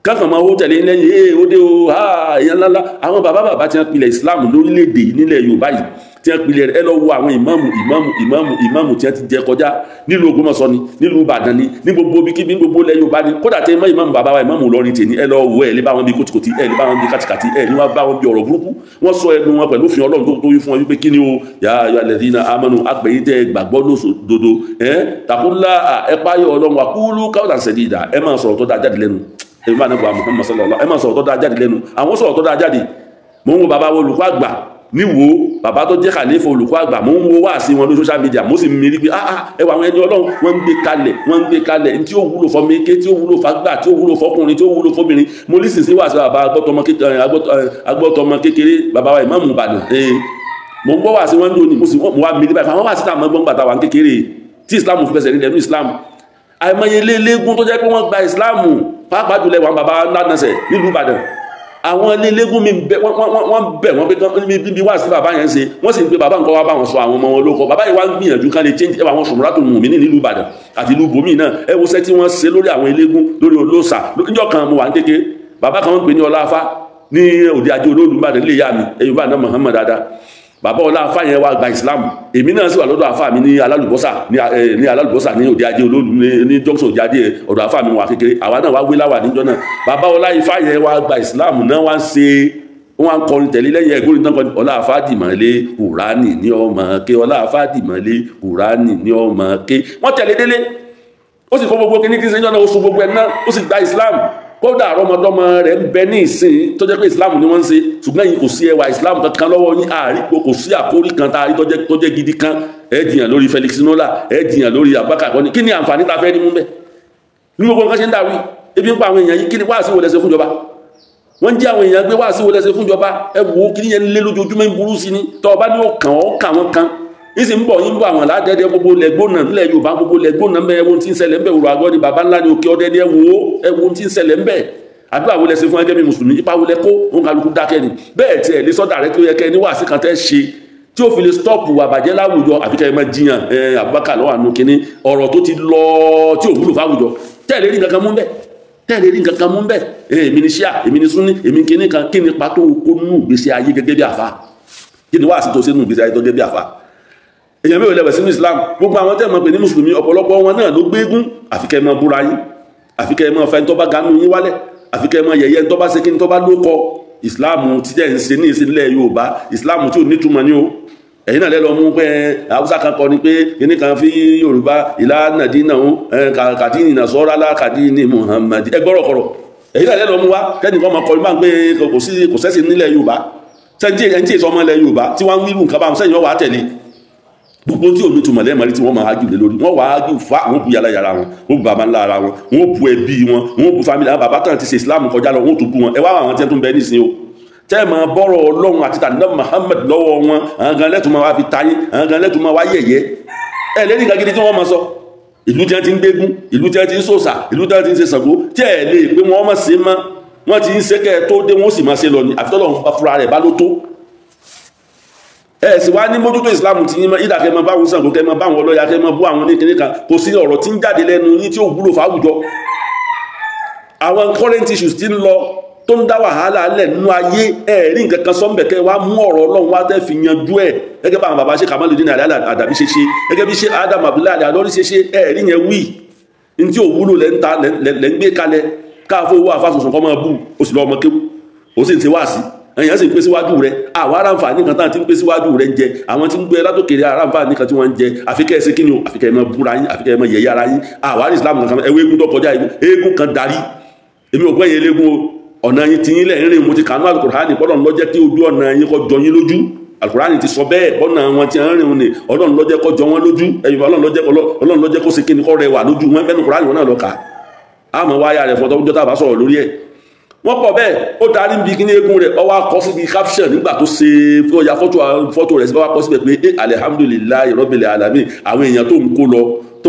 kankan máa wó tẹ̀lé lẹ́yìn ó dé o èèyàn ńláńlá àwọn bàbá tí wọ́n pilẹ̀ Islam lórílẹ̀‐èdè nílẹ̀ Yorùbá yìí tí wọ́n pilẹ̀ ẹ lọ wo àwọn ìmáàmù tí wọ́n ti jẹ kọjá nílùú Ògbómọ̀ṣọ́ ni nílùú Ìbàdàn ni ní gbogbo bí kíbi gbogbo ilẹ̀ Yorùbá ni kódà tẹ mọ́ ìmáàmù bàbá wa ìmáàmù lọ́rin tèmi ẹ lọ wo ẹ lé bá wọn bí kòtìkòtì ẹ lé bá wọn bí kàtìkàtì ẹ ní wọn bá wọn bí ọ̀rọ̀ burúkú wọ́n sọ ẹnu wọn pẹ̀lú òfin Ọlọ́run tó wí fún wọn wípé kí ni o yà á lẹ́dínà amanu àgbẹ̀yìn tẹ gbàgbọ́ lóṣòdodo tàkúlá ẹ páyọ̀ Ọlọ́run àkúlù káwọn sadida ẹ máa sọ̀rọ̀ tó dáa jáde lẹ́nu ẹ̀mí bá nàbọ̀ Muhammad sallallahu ẹ máa sọ̀rọ̀ tó dáa jáde lẹ́nu àwọn sọ̀rọ̀ tó dáa jáde mò ń wo bàbá wo olùkọ́ àgbà níwò bàbá tó jẹ́ kàlífà olùkọ́ àgbà mò ń wo wá sí wọn lórí social media mo sì mírí pé ẹwà àwọn ẹni Ọlọ́run wọ́n ń gbé kalẹ̀ tí ó wúlò fọmọ eke tí ó wúlò fàgbà tí ó wúlò fọkùnrin tí ó wúlò fóbìnrin mo lè sì wá sí bàbá agbọ́tọmọ kékeré bàbá wa Ìmáàmù Ìbàdàn mo ń gbọ́ wá sí wọn lónìí mo wá mírí báyìí àwọn wá sí táwọn gbọ́n gbàtà wà ń kékeré tí Islam fi fẹsẹ̀ nílẹ̀ ní Islam àìmọye lélégún tó jẹ́ pé wọ́n gba Islam pàápàá jùlọ wọn bàbá lánàṣẹ nílùú Ìbàdàn àwọn lélégún mi wọ́n bẹ̀ wọ́n pé bí wá sí bàbá yẹn ṣe wọ́n sì ń pé bàbá nǹkan wá bá wọn sọ àwọn ọmọ wọn lóko bàbá yìí wá ń gbìyànjú ká lè change ẹwà àwọn Sùmùràtù Mùmínì nílùú Ìbàdàn àti ìlú bòmí náà ẹ wo ṣẹ́ tí wọ́n ṣe lórí àwọn elégún lórí olóòṣà níjọ́ kan mo wà ń kéke bàbá kan wọ́n pè ní Ọláfá ní òde ajé olóòlù Ìbàdàn lè yá mi ẹ̀yìn bá náà Muhammad dáadáa bàbá Ọláfá yẹn wá gba Islam èmi náà sì wà lọ́dọ̀ àfáà mi ní Alálùbọ́sà ní òde ajé olóòlù ní junction òde ajé ọ̀dọ̀ àfáà mi wà kékeré àwa náà wá wé láwà níjọ́ náà bàbá Ọláfá yẹn wá gba Islam náà wá ń ṣe wọ́n ń kọrin tẹ̀lé lẹ́yìn ẹgbórin tán kọrin Ọláfá dìmọ̀lé Kùránì ní ọmọ ké Ọláfá dìmọ̀lé Kùránì ní ọmọ ké wọ́n tẹ̀lé délé ó sì kó gbogbo kíní tí ń sẹ́yìn náà ó so gbogbo ẹ̀ náà ó sì gba Islam kódà àrọmọdọ́mọ rẹ̀ ń bẹ ní ìsìn tó jẹ́ pé Islam ni wọ́n ń ṣe ṣùgbọ́n yìí kò sí ẹwà Islam kankan lọ́wọ́ yín àrígbó kò sí àkórí kan tá a rí tó jẹ́ gidi kan ẹ jiyàn lórí Felix Nola ẹ jiyàn lórí Abubakar kọ́ni kí ni àǹfààní ta fẹ́ ní mú bẹ́ẹ̀ ní gbogbo nǹkan ṣe ń dàrú ebi ń pa àwọn èèyàn yìí kí ni wáàsí wo lẹ́sẹ̀ fúnjọba wọ́n jí àwọn èèyàn gbé wáàsí wo lẹ́sẹ̀ fúnjọba ẹ wo kí ni yẹn lé lójoojúmọ́ ń burú sí ni tọ́ ọba ní ó kàn ọ́ kà wọ́n kan ìsì ń bọ̀ yín bọ̀ àwọn aládẹ́dẹ́ gbogbo lẹ́gbónà nílẹ̀ Yorùbá gbogbo lẹ́gbónà mẹ́ ẹwọ́n tí ń ṣẹlẹ̀ ń bẹ̀ òrò àgọ́ ni baba ńlá ni òkè ọdẹ ni ẹwọ́n tí ń ṣẹlẹ̀ ń bẹ̀ àdúrà wo lẹ́sẹ̀ fún ẹgbẹ́ mi mùsùlùmí ipa wo lẹ́ kó òun kálukú dákẹ́ ni bẹ́ẹ̀ tí ẹ̀ lé sọ́dà rẹ tó yẹ kẹ́ ní wàásì kan tẹ́ ṣe tí ó fi lè stọ́ọ̀pù àbàjẹ́ láwùjọ àfikẹ́ ẹ máa jiyàn Abubakar lọ́wọ́ àánú kínní ọ̀rọ̀ tó ti lọ tí ò wúlò fáwùjọ tẹ́ẹ̀lé rí nǹkan mú bẹ́ẹ̀ èmi ni ṣíà èmi ni súnní èmi kínní kan kí ni pàtó kó nù ìgbésí ayé gẹ́gẹ́ bí àfa kí ni wàásì tó ṣe nù ìgbésí ayé tó gẹ́gẹ́ bí àfa èèyàn mẹ́wàá lẹ́wẹ̀ sínú Islam gbogbo àwọn tẹ́ mọ̀ pé ní mùsùlùmí ọ̀pọ̀lọpọ̀ wọn náà ló gbégún àfikẹ́ mọ́ búra yín àfikẹ́ mọ́ fẹ́ tó bá ganú yín wálẹ̀ àfikẹ́ mọ́ yẹ̀yẹ́ tó bá ṣe kí ní tó bá lókọ Islam tí jẹ́ ń ṣe ní ìsìnlẹ̀ Yorùbá Islam tí ò nítumọ̀ ní o ẹ̀yin náà lẹ́lọ mú pé Haúsá kan kọ ni pé kíní kan fi Yorùbá ìlànà dínà kàdínì Nasara kàdínì Muhammad ẹgbọ́rọ̀kọ̀rọ̀ ẹ̀yin náà lẹ́lọ mú wá kẹ́nìkan mọ̀ kọrin máa ń pé kò sẹ́sìn nílẹ̀ Yorùbá sẹ́ńtì ìsọmọ ilẹ̀ Yorùbá tí wọ́n ń wíwù nǹkan bá wọn sẹ́yìn wọ́n wà á tẹ̀lé gbogbo tí omi túmọ̀ lẹ́ẹ̀mọ́rí tí wọ́n máa ágì lé lórí wọ́n wà á ágì fa wọ́n bu yàrá yàrá wọn wọ́n bu bàbá ńlá ara wọn wọ́n bu ẹbí wọn wọ́n bu family àwọn bàbá tán ti ṣe Islam kọjá lọ wọ́n tún bu wọn ẹ wá àwọn tí wọ́n tún bẹ nísìnyí o tẹ́ ẹ̀ máa bọ́rọ̀ Ọlọ́run àti tàdínà Muhammad lọ́wọ́ wọn àwọn gan lẹ́tùn máa wá fi tayín àwọn gan lẹ́tùn máa wá yẹ̀yẹ́ ẹ lẹ́ni nǹkan gidi tí wọ́n máa sọ ìlú tí wọ́n ti ń gbégún ìlú tí wọ́n ti ń sòsà ìlú tí wọ́n ti ń ṣe Ṣàngó tí ẹ̀ lè pé wọ́n mọ̀ sí mọ́ wọ́n ti ń ṣe kẹ́ ẹ tó dé wọ́n sì máa ṣe lọ ní àfitọ́lọ́run fúnra rẹ̀ bá ló tó ẹ sì wá ní mójútó Islam ti yín mọ́ ìdá kẹmọ báwọn Ṣàngó kẹmọ báwọn ọlọ́ya kẹmọ bú àwọn oníkìní kan kò sí ọ̀rọ̀ tí ń jáde lẹ́nu yín tí ó wúlò fáwùjọ àwọn current issues ti ń lọ tó ń dá wàhálà lẹ̀ nínú ayé ẹ̀rí nǹkan kan sọ́mbẹ̀kẹ́ wá mú ọ̀rọ̀ Ọlọ́run wá tẹ́ fi yanjú ẹ̀ gẹ́gẹ́ bá àwọn bàbá ṣe Kamaluddin Àdàbí ṣe ṣe gẹ́gẹ́ bí ṣe Adam Abdullahi Alori ṣe ṣe ẹ̀rí yẹn wí ní tí ò wúlò lẹ́ ń gbé kalẹ̀ káàfó owó àfàsùnsùn kọ́ máa bú ó sì lọ́ ọmọ kéwù ó sì ń ṣe wáàsí èyàn sì ń pè síwájú rẹ̀ àwọn aráǹfààní kan tán ti ń pè síwájú rẹ̀ ń jẹ àwọn tí ń gbé látòkèrè aráǹfààní kan tí wọ́n ń jẹ àfikẹ́ ẹsẹ̀ kíni o àfikẹ́ ẹmọ búra yín àfikẹ́ ẹmọ yẹ̀yẹ́ ara yín àwọn Islam kan ẹwọ́ eégún tó kọjá eégún kan darí èmi ò gbọ́ yẹn léegun ọ̀nà yín ti yín lẹ̀ ń rìn mo ti kànú Al-Qur'ani Ọlọ́run ló jẹ́ kí ojú ọ̀nà yín kó jọ yín lójú Al-Qur'ani ti sọ bẹ́ẹ̀ ọ̀nà wọn ti ń rìn ní Ọlọ́run ló jẹ́ kó jọ wọn lójú ẹ̀yìn Ọlọ́run ló jẹ́ kó ṣe kíni kó rẹwà lójú wọn bẹ́ẹ̀ ní Qur'ani wọn náà lọ kà á mọ̀ wáyà rẹ̀ fọ́tọ́ jọ́tà bá sọ̀rọ̀ lórí ẹ̀ wọ́n pọ̀ bẹ́ẹ̀ ó darí bí kíní eégún rẹ̀ ọwọ́ akọ síbi caption nígbà tó ṣe ọya fọ́tò rẹ̀ síbẹ̀ wá kọ síbẹ̀ pé alihamudulilayi rabbil alamin àwọn èèyàn tó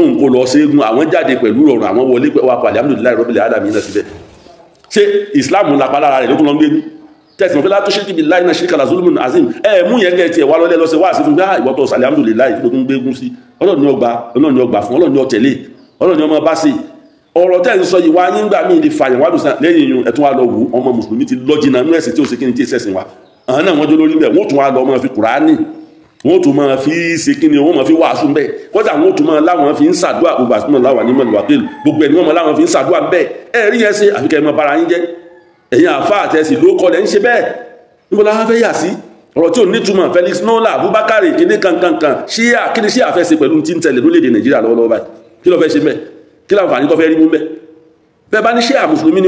ń kó lọ sí eégún àwọn jáde pẹ̀lú rọrùn àwọn wọlé pẹ̀lú akọ alihamudulilayi rabbil alamin náà síbẹ̀ ṣé Islam lápá lára rẹ̀ ló tún lọ ń gbé ní tẹ̀sán pé látó ṣéjì billahi náà ṣíkàlà zulmun azim mú yẹn kẹ́ tiẹ̀ wá lọ́lẹ́ lọ́sẹ̀ wá sí fún gbá ìwọ́tọ̀ alihamudulilayi tó tún gbé eégún sí Ọlọ́run ni ọgbà fún Ọlọ́run ni ọtẹ̀lé Ọlọ́run ni ọmọ bá sí ọ̀rọ̀ tẹ́ ń sọ yìí wá nígbà míì lè fàyàn wádùn lẹ́yìn yìí ẹ̀tún wa lọ wù ọmọ mùsùlùmí ti lọ́jìnà nú ẹ̀sìn tí ó ṣe kí ni tí ẹ̀sìn wa àwọn náà wọ́n jó lórí bẹ́ẹ̀ wọ́n tún wá lọ máa fi Kùránì wọ́n tún máa fi ṣe kí ni wọ́n máa fi wàásù bẹ́ẹ̀ kọ́jà wọ́n tún máa láwọn fi ń ṣàdúrà gbogbo àtúnmọ̀ láwà ní mọ̀lúwà pẹ̀lú gbogbo ẹni wọ́n máa láwọn fi ń ṣàdúrà bẹ́ẹ̀ ẹ̀ rí yẹn ṣe àfikẹ́ mọ́ bara yín jẹ́ ẹ̀yin àfa àtẹ̀sí ló kọ́ lẹ́ ń ṣe bẹ́ẹ̀ níbo la fẹ́ yà sí ọ̀rọ̀ tí ò ní túmọ̀ Felix Nola Abubakar kíní kankankan ṣíà kíní ṣíà fẹ́ ṣe pẹ̀lú tí ń tẹ̀lé lórílẹ̀-èdè Nàìjíríà lọ́wọ́lọ́wọ́ báyìí kí ló fẹ́ ṣe bẹ́ẹ̀ kí láǹfààní tó fẹ́ rí mú bẹ́ẹ̀ bẹ́ẹ̀ bá ní ṣíà mùsùlùmí ni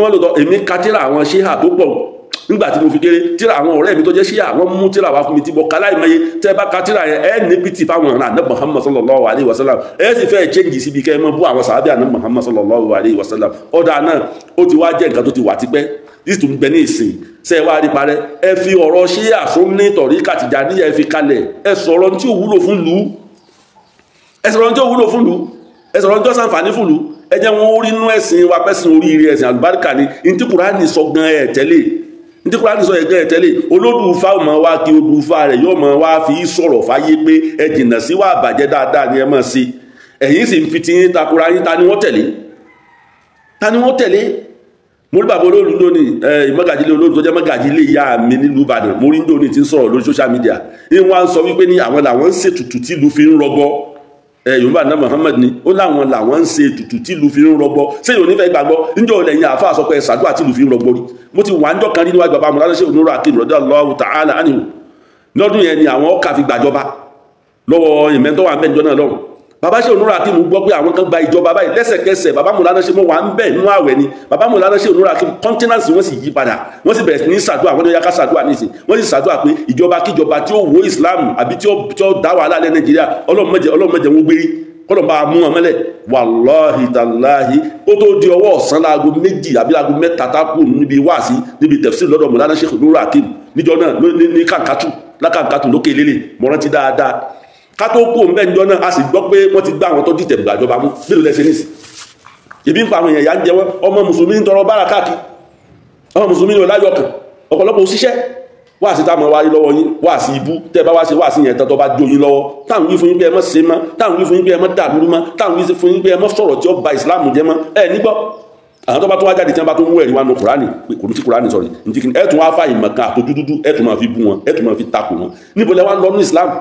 wọ́n lòtọ́ èmi ka tíra àwọn ṣíà tó pọ̀ nígbà tí mo fi kéré tíra àwọn ọ̀rẹ́ mi tó jẹ́ ṣíà wọ́n mú tíra wá fún mi tí mo kà láìmọye tẹ́ bá ka tíra yẹn ẹ ní pt fáwọn ọ̀ràn àná Muhammad sallallahu alayhi wa sallam ẹ sì fẹ́ change síbi kẹ́ ẹ mọ́ bú àwọn sàábẹ́ àná Muhammad sallallahu alayhi wa sallam ọ̀dà náà ó ti wá jẹ́ nǹkan tó ti wà tipẹ́ this tó ń bẹ ní ìsìn ṣe é wá rí parẹ́ ẹ fi ọ̀rọ̀ ṣíà fún ní tọ̀rí kàtìjà níyà ẹ fi kalẹ̀ ẹ sọ̀rọ̀ tí ò wúlò fún lù ẹ sọ̀rọ̀ tí ò wúlò fún lù ẹ sọ̀rọ̀ tí ó ṣàǹfààní fún lù ẹ jẹ́ wọn orí inú ẹ̀sìn wa pẹ́sìn oríire ẹ̀sìn àlùbáríkà ni ntí Kùránì sọ gan ẹ̀ tẹ́lẹ̀ ntí Kùránì sọ gan ẹ̀ tẹ́lẹ̀ olódùfá ọmọ wa kí odùfá rẹ̀ yóò mọ wá fi sọ̀rọ̀ fáyé pé ẹ jìnnà sí wà bàjẹ́ dáadáa ni ẹ mọ̀ sí ẹ̀yìn sì ń fi ti yín takora yín ta ni wọ́n tẹ̀lé mo rí bàbá olóòlù lónìí ìmọ̀gàjílé olóòlù tó jẹ́ mọ̀gàjílé ìyá mi nílùú Ìbàdàn mo rí lónìí tí ń sọ̀rọ̀ lórí social media ìwọ̀n à ń sọ wípé ní àwọn làwọn ń ṣètùtù tí ìlú fi ń rọgbọ yorùbá náà Muhammad ni ó láwọn làwọn ń ṣe ètùtù tí ìlú fi ń rọgbọ sẹ́yìn onífẹ́ gbàgbọ́ níjọ́ lẹ́yìn àáfàá sọ pé ṣàdúrà tí ìlú fi ń rọgbọ rí mo ti wà níjọ́ kan rí níwájú bàbá Mawlana Sheikh Nuru Hakim radiyallahu ta'ala anhu lọ́dún yẹn ni àwọn ọkà fi gbàjọba lọ́wọ́ ìmẹ́ntọ́ wà mẹ́jọ náà lọ́rùn bàbá Sheikh Nuru Hakim gbọ́ pé àwọn kan gba ìjọba báyìí lẹ́sẹ̀kẹsẹ̀ bàbá Mawlana Sheikh wà ń bẹ̀ nínú àwẹ̀ ni bàbá Mawlana Sheikh Nuru Hakim kọ́ńtínàsì wọ́n sì yí padà wọ́n sì bẹ̀rẹ̀ sí ní ṣàdúrà wọ́n ní yàká ṣàdúrà nísìn wọ́n sì ṣàdúrà pé ìjọba kíjọba tí ó wo Islam àbí tí ó dá wàhálà lẹ́ Nàìjíríà ọlọ́mọdé wọn gbérí kọlọ̀mbà mú wọn mẹ́lẹ̀ wàláhì tàláhì ó tó di ọwọ́ ọ̀sán láago méjì àbí láago mẹ́ta tákù níbi wáàsí níbi tafsir lọ́dọ̀ Mawlana Sheikh Nuru Hakim níjọ náà ní kàǹkàtù lókè lélẹ̀ mọ́rántí dáadáa kátó kó ń bẹ́ níjọ náà a sì gbọ́ pé wọ́n ti gbá àwọn tó dìtẹ̀ gbàjọba mú mélòó lẹ́sẹ̀ nísì ìbí ń pa àwọn èèyàn yà ń jẹ wọn ọmọ mùsùlùmí ń tọrọ bára káàkiri ọmọ mùsùlùmí ní ọláyọkàn ọ̀pọ̀lọpọ̀ òṣìṣẹ́ wá sí táwọn wáyé lọ́wọ́ yín wá sí ibú tẹ́ bá wá sí yẹn tán tó bá jó yín lọ́wọ́ táwọn wí fún yín pé ẹ mọ́ ṣe mọ́ táwọn wí fún yín pé ẹ mọ́ dàlúrú mọ́ táwọn wí fún yín pé ẹ mọ́ sọ̀rọ̀ tí ó ba ìsìláàmù jẹ́ mọ́ ẹ nígbọ́ àwọn tó bá tó wá jáde tí wọ́n bá tó mú ẹ̀rí wá nu Kùránì kò ní tí Kùránì sọ̀rọ̀ ní ẹ tún wá fà ìmọ̀ kan àtòjú dúdú ẹ tún máa fi bú wọn ẹ tún máa fi takò wọn níbo lẹ wá ń lọ ní ìsìláàmù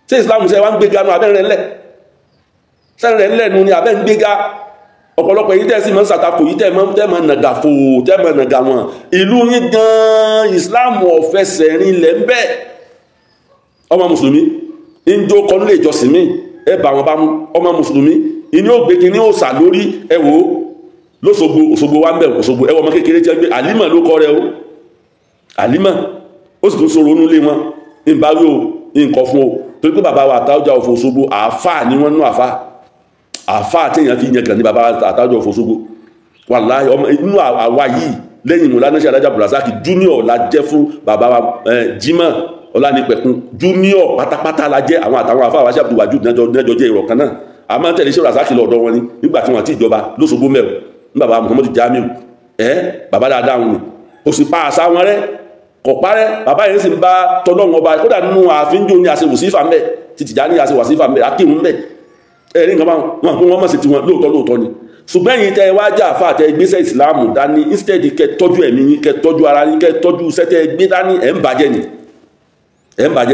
ṣé islam ṣe wá ń gbéga nu abẹ́rẹ́ ńlẹ̀ sẹ́rẹ̀ ńlẹ̀ nu ni abẹ́ ń gbéga ọ̀pọ̀lọpọ̀ yìí tẹ́ sí mọ́ sàtakò yìí tẹ́ mọ́ nàgà fò tẹ́ mọ́ nàgà wọn ìlú yín gan islam ọ̀fẹsẹ̀ rinlẹ̀ ń bẹ ọmọ mùsùlùmí ń jó kọ́nú lè jọsìn mí ẹ bá wọn bá mú ọmọ mùsùlùmí ìní ògbégi ní òòsà lórí ẹ wò ó lóṣogbo Òṣogbo wa ń bẹ Òṣogbo ẹ wọ ọmọ kékeré tí wọn gbé àlímà ló kọ rẹ o àlímà ó sì tún sọ̀rọ̀ onú lé wọn ń bá rí o nǹkan fún o torí pé bàbá wa Àtàọ́jà of Òṣogbo àáfàá ni wọ́n nú àáfàá téèyàn fi yẹn kàn ní bàbá Àtàọ́jà of Òṣogbo wàláhì ọmọ inú àwa yìí lẹ́yìn Mọ̀lánà Sheikh Alhaji Abdulrasaq junior la jẹ́ fún bàbá wa Jimoh Ọlánìpẹ̀kun junior pátápátá la jẹ́ àwọn àtàwọn àfáà wáṣẹ́ Abdulwajud nẹ́jọ jẹ́ ìrọ̀ kan náà a máa ń tẹ̀lé Sheikh Rasaq lọ́dọ̀ wọn ni nígbà tí wọ́n ti ìjọba lóṣogbo mẹ́rin ní bàbá Muhammadu Jamiu bàbá dáadáa wọn ni ó sì pa àṣà wọn rẹ kò parẹ́ bàbá yẹn sì ń bá tọ́lọ́wọ́n ọba kódà nínú àfínjó ní àṣẹ wòsífà ń bẹ̀ ti Tìjàní àṣẹ wòsífà ń bẹ̀ akírun ń bẹ̀ ẹ̀rí nǹkan wọn àpò wọn mọ̀ sí tiwọn lóòótọ́ ni ṣùgbọ́n ẹ̀yin tẹ́ wá jà fà tẹ́ gbéṣẹ́ ìsìláàmù dání instead kẹ́ tọ́jú ẹ̀mí yín kẹ́ tọ́jú ara yín kẹ́ tọ́jú sẹ́tẹ́ gbé dání ẹ̀ ń bàjẹ́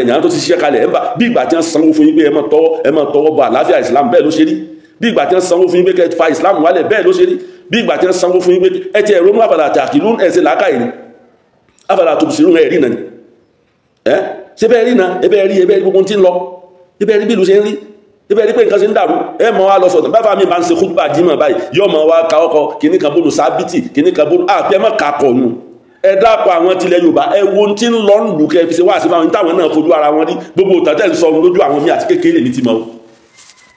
ni àwọn tó ti ṣiṣẹ́ kalẹ̀ bí ìgbà tí wọ́n sanwó fún yín pé ẹ máa tọwọ́ bọ àlàáfíà ìsìláàmù bẹ́ẹ̀ ló ṣe rí bí ìgbà tí wọ́n sanwó fún yín pé kẹ́ fa ìsìláàmù wálẹ̀ bẹ́ẹ̀ ló ṣe rí bí ìgbà tí wọ́n sanwó fún yín pé ẹ ti ẹ̀rọ mú àfàlà àtàkìlú ẹ̀sẹ̀ làákàyè ni àfàlà àtòkùsírù ẹ̀rí náà ni ṣé bẹ́ẹ̀ rí náà ẹbẹ́ rí gbogbo tí ń lọ ẹbẹ́ rí bí ìlú ṣe ń rí ibẹ̀ ní pé nǹkan ṣe ń dàrú ẹ mọ̀ wá lọ sọ̀tàn bá fàmí bá ń ṣe khutbah jímọ̀ báyìí yóò mọ̀ wá ka ọkọ̀ kìíní kan bónú sábìtì kìíní kan bónú àpẹ mọ̀ ká kọ̀ nù ẹ dápọ̀ àwọn tilẹ̀ Yorùbá ẹ wo tí ń lọ ń lù kẹ́ fi ṣe wá sí fáwọn táwọn náà fojú ara wọn rí gbogbo tàtẹ́ ń sọ lójú àwọn mi àti kékeré lèmi ti mọ̀ o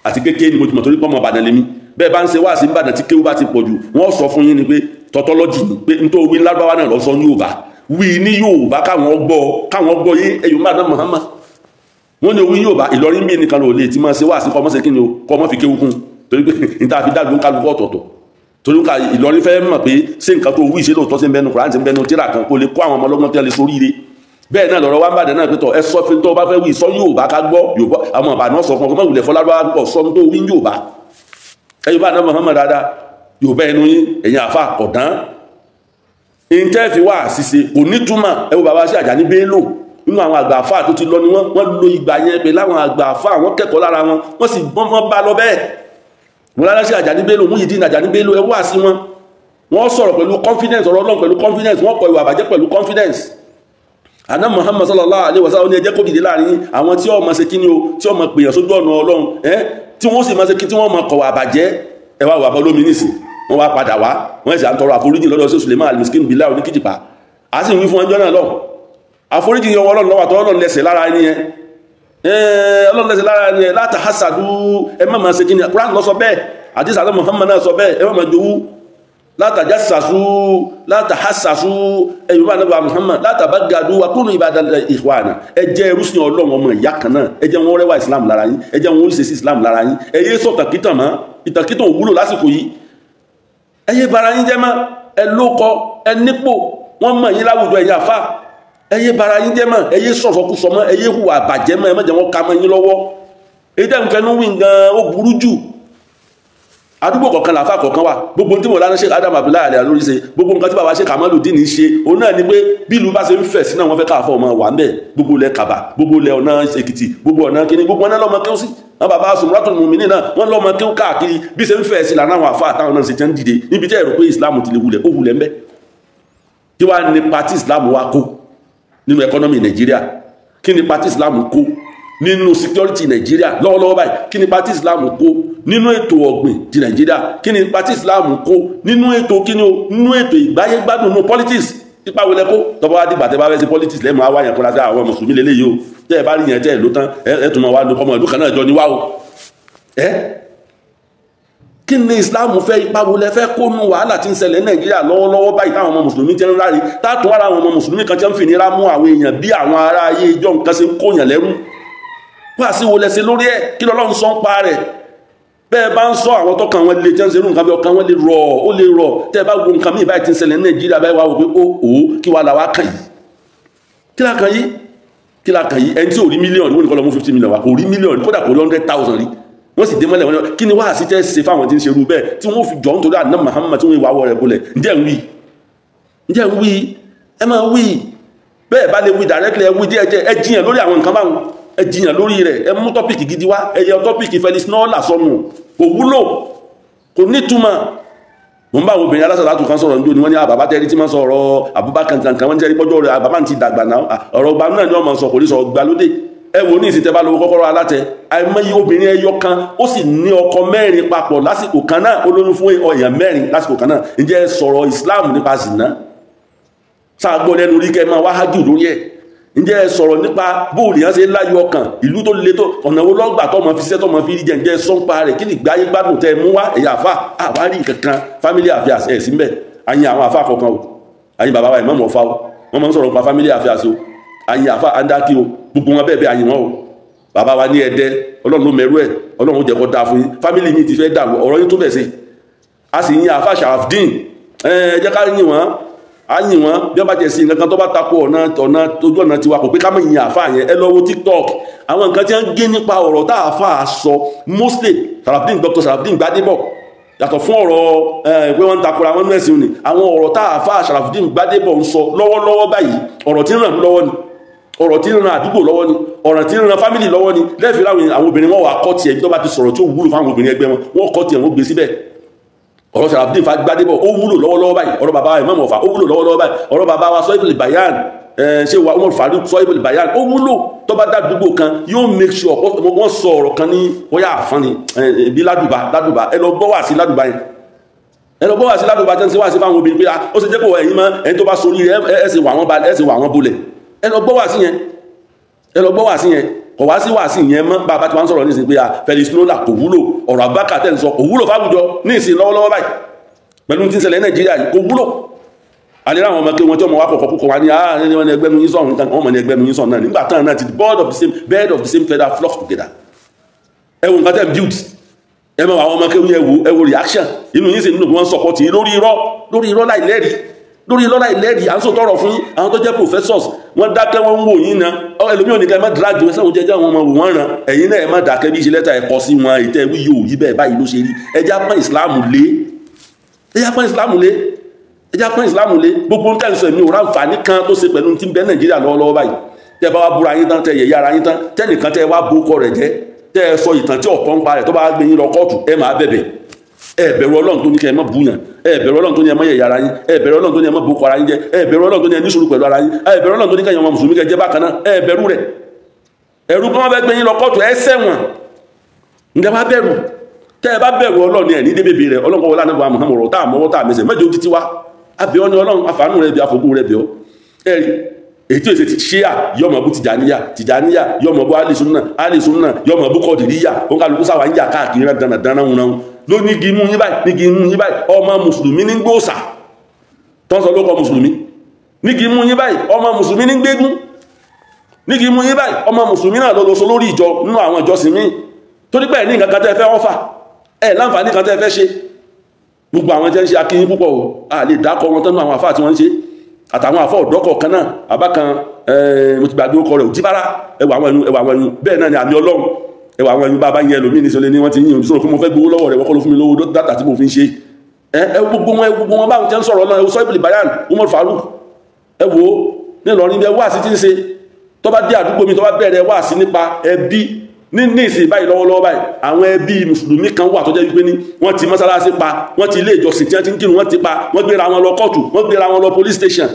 àti kékeré ni mo ti mọ̀ torí pọ́nmọ̀ Ìbàdàn lèmi bẹ́ẹ̀ bá ń ṣe wá sí Ìbàdàn tí kéwú bá ti pọ̀ jù wọ́n sọ fún yín ni pé tọ́tọ́lọ́jì ni pé n tó wí lárúbáwá náà lọ sọ ní Yorùbá wí ní Yorùbá káwọn gbọ́ yé ẹ̀yọ́ máa ná Muhammad wọ́n ní owó yóò bá Ìlọrin bí nìkan ló lè tí máa ṣe wá sí kọmọ́ sí kí ni o kọmọ́ fi kéwú kún torí pé níta fi dágbó kálukú ọ̀tọ̀ọ̀tọ̀ torí ká Ìlọrin fẹ́ mọ̀ pé ṣé nǹkan tó wí ṣe lóòótọ́ sí ń bẹnu Kùránì sí ń bẹnu tíra kan kó lè kó àwọn ọmọ ọlọ́gbọ́n tí wọ́n lè sórí ire bẹ́ẹ̀ náà lọ́rọ̀ wá ń bàdàn náà pé tọ̀ ẹ sọ fún tó bá fẹ́ wí sọ Yorùbá ká gbọ́ Yorùbá àwọn àbànú sọ fún ọkọ̀ mọ̀wùlẹ̀ fọlárúbá pọ̀ sọ tó wí Yorùbá ẹ Yorùbá náà Muhammad dáadáa Yorùbá ẹnu yín ẹ̀yìn àfa ọ̀dán ìǹtẹ́ fi wá àṣìṣe kò nítumọ̀ ẹ wo bàbá sí Àjàní Bello nínú àwọn àgbà àfáà tó ti lọ ni wọ́n lo ìgbà yẹn pé láwọn àgbà àfáà wọ́n kẹ́kọ̀ọ́ lára wọn wọ́n sì wọ́n bá lọ bẹ́ẹ̀ Mọ̀lánà Sheikh Àjàní Bello Muyideen Àjàní Bello ẹ wá sí wọn wọ́n sọ̀rọ̀ pẹ̀lú confidence ọ̀rọ̀ Ọlọ́run pẹ̀lú confidence wọ́n kọ ìwà àbàjẹ́ pẹ̀lú confidence àná Muhammad sallallahu alaihi wasallam ní ẹ jẹ́ kó dìde láàrin àwọn tí ọmọ ṣe kíni o tí ọmọ pèèyàn sójú ọ̀nà Ọlọ́run tí wọ́n sì máa ṣe kí tí wọ́n máa kọ̀wà àbàjẹ́ ẹ wá wà bọ́ lómi nísìn wọ́n wá padà wá wọ́n ẹ̀sẹ̀ à ń tọrọ àforíjì lọ́dọ̀ sí Suleiman al-Miskin Bilal oníkìjìpá a sì ń wí fún ọjọ́ náà lọ àforíjì yọ Ọlọ́run lọ́wọ́ àtọ́ Ọlọ́run lẹ́sẹ̀ lára ẹni yẹn Ọlọ́run lẹ́sẹ̀ lára ẹni yẹn láti hasadu ẹ má máa ṣe kí ni Quran lọ sọ bẹ́ẹ̀ àti sàlẹ̀ Muhammad náà sọ bẹ́ẹ̀ ẹ má máa jowú látàjásàsú látàhásàsú ẹ̀yìn bá nàbà Muhammad látàbágàdú akúrò ìbàdàn ìhwàna ẹ jẹ́ ẹrúsìn Ọlọ́run ọmọ ìyá kan náà ẹ jẹ́ wọn rẹwà Islam lára yín ẹ jẹ́ wọn oríṣiríṣi Islam lára yín ẹ yé sọ tàkítàn mọ́ ìtàkítàn òwúlò lásìkò yìí ẹ yé bara yín jẹ́ mọ́ ẹ lókọ ẹ nípò wọ́n mọ̀ yín láwùjọ ẹ̀yà fà ẹ yé bara yín jẹ́ mọ́ ẹ yé sọ̀sọ̀kúsọ mọ́ ẹ yé hùwà bàjẹ́ mọ́ ẹ má jẹ́ wọn ká mọ́ yín lọ́wọ́ èyí tẹ́ nǹkan wí gan ó burú jù àdúgbò kọ̀ọ̀kan làfà kọ̀ọ̀kan wà gbogbo tí Mọ̀lánà Sheikh Adam Abdullahi Alayi lórí ṣe gbogbo nǹkan tí bàbá Sheikh Kamaluddin ṣe òun náà ni pé bí ìlú bá ṣe ń fẹ̀ sí náà wọ́n fẹ́ káàfọ́ ọmọ wà ń bẹ̀ gbogbo ilẹ̀ Kàbà gbogbo ilẹ̀ ọ̀nà Èkìtì gbogbo ọ̀nà kíní gbogbo ọ̀nà lọ́mọ kéwù sí wọn bàbá Sumratul Mu'minin náà wọ́n lọ́mọ kéwù káàkiri bí ṣe ń fẹ̀ sí lànà àwọn àfà àtàwọn náà ṣe jẹ́ ń dìde níbi tí ẹ̀rọ pé Islam ti lè wulẹ̀ ó wulẹ̀ ń bẹ́ kí wàá ní pati Islam wa kó nínú ẹkọ́nọ́mì Nàìjíríà kí ni pati Islam kó nínú security Nàìjíríà lọ́wọ́lọ́wọ́ báyìí kí ni pati Islam kó nínú ètò ọ̀gbìn ti Nàìjíríà kí ni pati Islam kó nínú ètò kíni o nínú ètò ìgbáyégbádùn nínú politics ipa wọlé kó tọ́pọ̀ wá dìgbà tẹ́ bá fẹ́ sí politics lẹ́mọ̀ àwa yẹn kó láti àwọn mùsùlùmí lélẹ́yìí o tẹ́ ẹ bá rí yẹn tẹ́ ẹ ló tán ẹ tún máa wá lókọ́ ọmọ ìlú kan náà jọ ní wá o kí ni Islam fẹ́ ipa wọlé fẹ́ kó nu wàhálà tí ń ṣẹlẹ̀ ní Nàìjíríà lọ́wọ́lọ́wọ́ báyìí táwọn ọmọ mùsùlùmí ti ń ráre táàtún ara àwọn ọmọ mùsùlùmí kan ti ń fìnira mú àwọn èèyàn bí àwọn ará ayé ìjọ nǹkan ṣe ń kóyàn lẹ́rú wá sí wọlé sí lórí ẹ̀ kí lọ́lọ́run sọ ń pa rẹ̀ bẹ́ẹ̀ bá ń sọ àwọn tọ́kàn wọn lè jẹ́ ń serú nǹkan bí ọkàn wọn lè rọ̀ ó lè rọ̀ tẹ́ ẹ bá wo nǹkan míì báyìí ti ń ṣẹlẹ̀ ní Nàìjíríà báyìí wá wò pé ó kí wàá làwa kàn yìí kí la kàn yìí kí la kàn yìí ẹni tí ò rí mílíọ̀nù wọ́n ní kọ́ lọ mú 50 million wá kò rí mílíọ̀nù kódà kò rí 100,000 rí wọ́n sì dé mọ́lẹ̀ wọn kí ni wàá sí tẹ́ ṣe fáwọn tí ń ṣerú bẹ́ẹ̀ tí wọ́n fi jọ nítorí àná Muhammad tí wọ́n wá wọ́ rẹ̀ bolẹ̀ ǹjẹ́ ń wí ẹ máa wí bẹ́ẹ̀ bá lè wí directly ẹ wí díẹ̀ ẹ jiyàn lórí àwọn nǹkan báwọn ẹ jiyàn lórí rẹ̀, ẹ mú tọ́pìkì gidi wá, ẹ yẹ tọ́pìkì Felix Nola sọnù, kò wúlò, kò nítumọ̀. mo ń bá àwọn obìnrin alásàlátù kan sọ̀rọ̀ níjó ni wọ́n ní àbàbá tẹ́rí tí wọ́n sọ̀rọ̀ Abubakar kankan wọ́n jẹ́rí pọ́jọ́ rẹ̀ àbàbá ti dàgbà náà, ọ̀rọ̀ ọgbà náà ni wọ́n máa sọ, kò ní sọ gbàlódé. ẹ wò ní ìsìn tẹ́ bá lówó kọ́kọ́rọ́ alátẹ, àìmọye obìnrin ẹyọ kan ó sì ní ọkọ mẹ́rin papọ̀ lásìkò kan náà, ó lóyún fún èèyàn mẹ́rin lásìkò kan náà. ǹjẹ́ sọ̀rọ̀ Islam nípa zina sáàgbọ́ lẹ́nu rí kẹ́ máa wá hájú lórí ẹ̀? ǹjẹ́ sọ̀rọ̀ nípa bóòlù yẹn ṣe láyọ̀ ọkàn ìlú tó le tó ọ̀nà wo lọ́gbà tó máa fi ṣiṣẹ́ tó máa fi rí jẹ́ ǹjẹ́ sọ́npa rẹ̀ kí ni gbáyé gbádùn tẹ́ mú wá ẹ̀yà àfà àwárí kankan family affairs ẹ̀ síbẹ̀ àyìn àwọn àfà kọ̀ọ̀kan o, àyìn bàbá wa ìmọ̀ mọ̀ fa o, wọ́n máa ń sọ̀rọ̀ nípa family affairs o, àyìn àfà andákí o, gbogbo wọn bẹ́ẹ̀ bẹ́ẹ̀ àyìn wọn o. bàbá wa ní Ẹdẹ Ọlọ́run ló mẹ́rú ẹ̀, Ọlọ́run jẹ́ kó dáa fún yín, family yìí ti fẹ́ dàrú, ọ̀rọ̀ yín tó bẹ̀ sí. a sì yin àfà Sharafdeen, ẹ jẹ́ ká yìn wọ́n, a yìn wọ́n bí wọ́n bá jẹ́ sí nǹkan kan tó bá tako ọ̀nà tójú ọ̀nà tiwa, kò pé ká má yin àfà yẹn. ẹ lọ wo TikTok, àwọn nǹkan tí wọ́n gé nípa ọ̀rọ̀ tá àfà sọ mostly Sharafdeen, Dr. Sharafdeen Gbadebo, yàtọ̀ fún ọ̀rọ̀ pé wọ́n ń takora wọn nú ẹ̀sìn òní, àwọn ọ̀rọ̀ tá àfà Sharafdeen Gbadebo ń sọ lọ́wọ́lọ́wọ́ báyìí ọ̀rọ̀ tí ń ràn lọ́wọ́ ni, ọ̀rọ̀ tí ń ran àdúgbò lọ́wọ́ ni, ọ̀rọ̀ tí ń ran fámìlì lọ́wọ́ ni. lẹ́ẹ̀fì láwọn àwọn obìnrin wọn wà kọ́ tiẹ̀ bí tó bá ti sọ̀rọ̀ tí ó wúlò fáwọn obìnrin ẹgbẹ́ wọn, wọ́n kọ́ tiẹ̀ wọ́n gbé síbẹ̀. ọ̀rọ̀ Sharafdeen Gbadebo ó wúlò lọ́wọ́lọ́wọ́ báyìí, ọ̀rọ̀ bàbá Imam Ọ̀fà ó wúlò lọ́wọ́lọ́wọ́ báyìí, ọ̀rọ̀ bàbá wa Sohibul Bayan ṣé wa Umar Farouk Sohibul Bayan ó wúlò. tó bá dàdúgbò kan yóò make sure wọ́n sọ ọ̀rọ̀ kan ní bóyá àfọ́ni bí ládùbà ẹ lọ gbọ́ wà sí ládùbà yẹn, ẹ lọ gbọ́ wà sí ládùbà tẹ́ ń ṣe wà sí fáwọn obìnrin pé ó ṣe jẹ́ kó ẹ̀yin mọ́ ẹni tó bá sórí ẹ̀ sì wà wọ́n bolẹ̀, ẹ lọ gbọ́ wà sí yẹn, ẹ lọ gbọ́ wà sí yẹn. kò wá sí wà sí yẹn mọ́ bá a bá ti wá ń sọ̀rọ̀ nísìnyí pé Felix Nola kò wúlò, ọ̀rọ̀ Abubakar tẹ́ ń sọ kò wúlò fáwùjọ ní ìsìn lọ́wọ́lọ́wọ́ báyìí pẹ̀lú tí ń ṣẹlẹ̀ Nàìjíríà yìí kò wúlò. àlera àwọn ọmọ kí wọ́n tí ọmọ wa kọ̀kọ́ kúkọ̀ wá ní wọ́n ní ẹgbẹ́ nu yín sọ̀rọ̀ nǹkan wọ́n mọ̀ ní ẹgbẹ́ nu yín sọ̀rọ̀ náà nígbà tán náà ti bed of the same feather flock together. ẹ wo nǹkan tẹ́ ń build, ẹ mọ̀ àwọn ọmọ kí wọ́n ẹ wo reaction inú yín sì nínú bí wọ́n support yín lórí irọ́ láìlẹ́rìí à ń sòtọ́rọ̀ fún yín. àwọn tó jẹ́ professors wọ́n dákẹ́ wọ́n ń wò yín náà, ẹlòmíràn ní ká ẹ má drag wọn sẹ́wọ̀n jẹ́jẹ́ àwọn ọmọ wò wọ́n ràn, ẹ̀yin náà ẹ má dákẹ́ bí iṣẹ́ lẹ́tà ẹ̀kọ́ sí wọn ìtẹ́ wí yóò yí bẹ́ẹ̀ báyìí ló ṣe rí. ẹjá pọ́n ìsìláàmù lé gbogbo ń tẹ̀sán mi ò rà nfààní kan tó ṣe pẹ̀lú tí ń bẹ Nàìjíríà lọ́wọ́lọ́wọ́ báyìí. tẹ́ bá wá búra yín tán, tẹ́ yẹ̀yẹ́ ara yín tán, tẹ́nìkan tẹ́ wá bó kọ rẹ̀ jẹ́, tẹ́ ẹ sọ ìtàn tí ọ̀tọ̀ ń pa rẹ̀ tó bá gbé yín lọ kóòtù, ẹ máa bẹ̀bẹ̀. ẹ bẹ̀rù Ọlọ́run tó ní kẹ́ ẹ má búyàn, ẹ bẹ̀rù Ọlọ́run tó ní ẹ má yẹ̀yẹ́ ara yín, ẹ bẹ̀rù Ọlọ́run tó ní ẹ má bó kọ ara yín jẹ́, ẹ bẹ̀rù Ọlọ́run tó ní ẹ ní sùúrù pẹ̀lú ara yín, ẹ bẹ̀rù Ọlọ́run tó ní kẹ́yìn ọmọ mùsùlùmí kẹ́ jẹ́ bákan náà, ẹ bẹ̀rù rẹ̀. ẹ̀rù bí wọ́n fẹ́ gbé yín lọ kóòtù ẹ ṣẹ̀wọ̀n ǹjẹ́ bá bẹ̀rù. tẹ́ ẹ bá bẹ̀rù Ọlọ́run ní ẹ̀ ní débèbè rẹ̀, Ọlọ́run wọlé àná Muhammad rọ̀ tá àmọ́wọ́ tá àmẹ́sẹ̀ mẹ́jọ títí wá abẹ́ọ́ ní Ọlọ́run àfàánú rẹ̀ bí afọ́gún rẹ̀ bẹ́ọ́. ẹ̀rí èyí tí ó ṣe ti ṣíà yọmọ bú tìjàníyà yọmọ bú alìsúnnà yọmọ bú kọdìríyà ó ń kálukú sáwà ń jà káàkiri rẹ̀ dánadáná wọn ló nígi mú yín báyìí ọmọ mùsùlùmí ní gbóòsà tó ń sọ lókọ mùsùlùmí, nígi mú yín báyìí ọmọ mùsùlùmí ní gbégún, nígi mú yín báyìí ọmọ mùsùlùmí náà lọ́lọ́sọ lórí ìjọ nínú àwọn ìjọsìn míì torí pé ní nǹkan kan tẹ́ fẹ́ ọ́fà ẹ̀ láǹfààní kan tẹ́ fẹ́ ṣe. gbogbo àwọn tẹ́ ń ṣe akínyín púpọ̀ o a lè dákọ̀ wọn tán nínú àwọn àfáà tí wọ́n ń ṣe àtàwọn àfáà ọ̀dọ́kọ̀ kan náà àbákan mo ti gbàgbé ọkọ rẹ̀ òjíbára ẹwà àwọn ẹnu bẹ́ẹ̀ náà ni àmì Ọlọ́run ẹwà àwọn ẹnu bàbá yẹn lómi níṣẹ́ ní wọ́n ti yín òṣìṣẹ́ pé mo fẹ́ gbowó lọ́wọ́ rẹ̀ wọ́n kọ́ ló fún mi lówó dátà tí mo fi ń ṣe gbogbo wọn báwọn tẹ́ ń sọ̀rọ̀ náà Sohibul Bayan Umar Farouk ẹ wo nílọrin bí ẹ wá sí ti ń ṣe tó bá dé àdúgbò mi tó bá bẹ̀rẹ̀ wá sí nípa ẹbí ní ìsìn báyìí lọ́wọ́lọ́wọ́ báyìí àwọn ẹbí mùsùlùmí kan wà tó jẹ́ wípé ní wọ́n ti mọ́sálásí pa, wọ́n ti ilé ìjọsìn tí wọ́n ti ń kírun wọ́n ti pa, wọ́n gbéra wọn lọ kóòtù, wọ́n gbéra wọn lọ police station.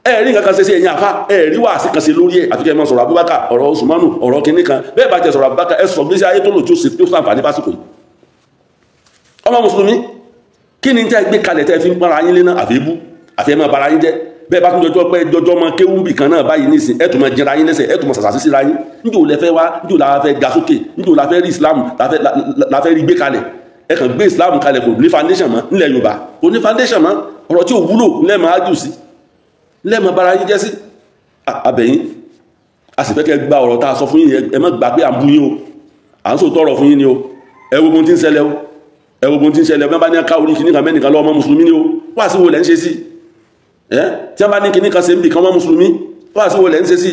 ẹ̀rí nǹkan kan ṣe sí ẹ̀yìn àfá ẹ̀rí wà sí kan ṣe lórí ẹ̀ àfikẹ́ mọ́ sọ̀rọ̀ Abubakar ọ̀rọ̀ Usmanu ọ̀rọ̀ kìíní kan bẹ́ẹ̀ bá jẹ́ sọ̀rọ̀ Abubakar ẹ sọ gbèsè ayé tó lò tí ó ṣe tí ó sàǹfààní fásitì yìí. ọmọ mùsùlùmí kí ni tẹ́ gbé kalẹ̀ tẹ́ fi ń para yín lé náà àfẹ́bú àfẹ́mọ́ bara yín jẹ́ bẹ́ẹ̀ bá tún jọjọ́ pé jọjọ́ mọ kéwúbì kan náà báyìí nísìn ẹ̀ tún mọ jẹra yín lẹ́sẹ̀ ẹ̀ tún mọ sàṣàṣì síra yín níjò lẹ fẹ́ wá níjò la fẹ́ ga sókè níjò la fẹ́ rí Islam la fẹ́ rí gbé kalẹ̀ ẹ kàn gbé Islam kalẹ̀ kò ní foundation mọ́ nílẹ̀ Yorùbá kò ní foundation mọ́ ọ̀rọ̀ tí ò wúlò lẹ́ẹ̀mọ́ ájù sí lẹ́ẹ̀mọ́ bara yín jẹ́ sí abẹ́yìn a sì fẹ́ kẹ́ gba ọ̀rọ̀ tá a sọ fún yín ẹ má gbà pé à ń bú yín o à ń sòtọ́ ọ̀rọ̀ fún yín ni o ẹ wo ohun tí ń ṣẹlẹ̀ o ẹ wo ohun tí ń ṣẹlẹ̀ bẹ́ẹ̀ bá ní ká orí kìnnìkan mẹ́nìkan lọ́wọ́ ọmọ mùsùlùmí ni o wá sí wo lẹ́ ń ṣe sí tí a bá ní kìnnìkan ṣe ń bì kan mọ́ mùsùlùmí wá sí wo lẹ́ ń ṣe sí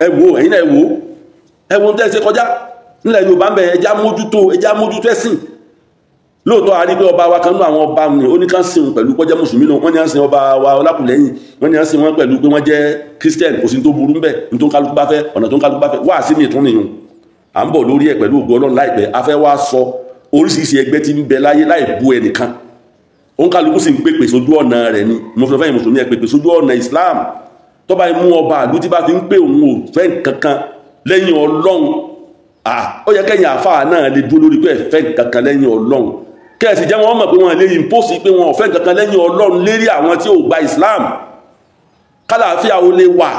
ẹ wo ẹ̀yin náà ẹ wo tẹ́ ẹ ṣe kọjá nílẹ̀ Yorùbá ń bẹ̀ ẹja mójútó ẹ̀sìn lóòótọ́ a rí pé ọba wa kan nínú àwọn ọba mi ó ní ká sìn pẹ̀lú kọjá mùsùlùmí náà wọ́n ní à ń sin ọba wa Ọlákùlẹ́yìn wọ́n ní à ń sin wọn pẹ̀lú pé wọ́n jẹ́ Christian, kò sí tó burú ńbẹ̀ ní tó ń kálukú bá fẹ́ ọ̀nà tó ń kálukú bá fẹ́ wá sí mi ìtún nìyẹn à ń bọ̀ lórí ẹ̀ pẹ̀lú ògo Ọlọ́run láìpẹ́ a fẹ́ wá sọ oríṣiríṣi ẹgbẹ́ tí ń bẹ láyé láì bu ẹnìkan ó ń kálukú sì ń pèpè sójú ọ̀nà rẹ̀ ni mo fẹ́ fẹ́ mùsùlùmí ẹ̀ pèpè sójú ọ̀nà Islam tó bá mú ọba àlú tí bá fi ń pè òun ò fẹ́ kankan lẹ́yìn Ọlọ́run ó yẹ kẹ́yìn àfáà náà lè dúró lórí pé ẹ fẹ́ kankan lẹ́yìn Ọlọ́run kẹ́ẹ̀sì jẹ́ wọ́n mọ̀ pé wọ́n lè impose pé wọ́n ò fẹ́ kankan lẹ́yìn Ọlọ́run lérí àwọn tí ò gba Islam kálàáfíà ó lè wà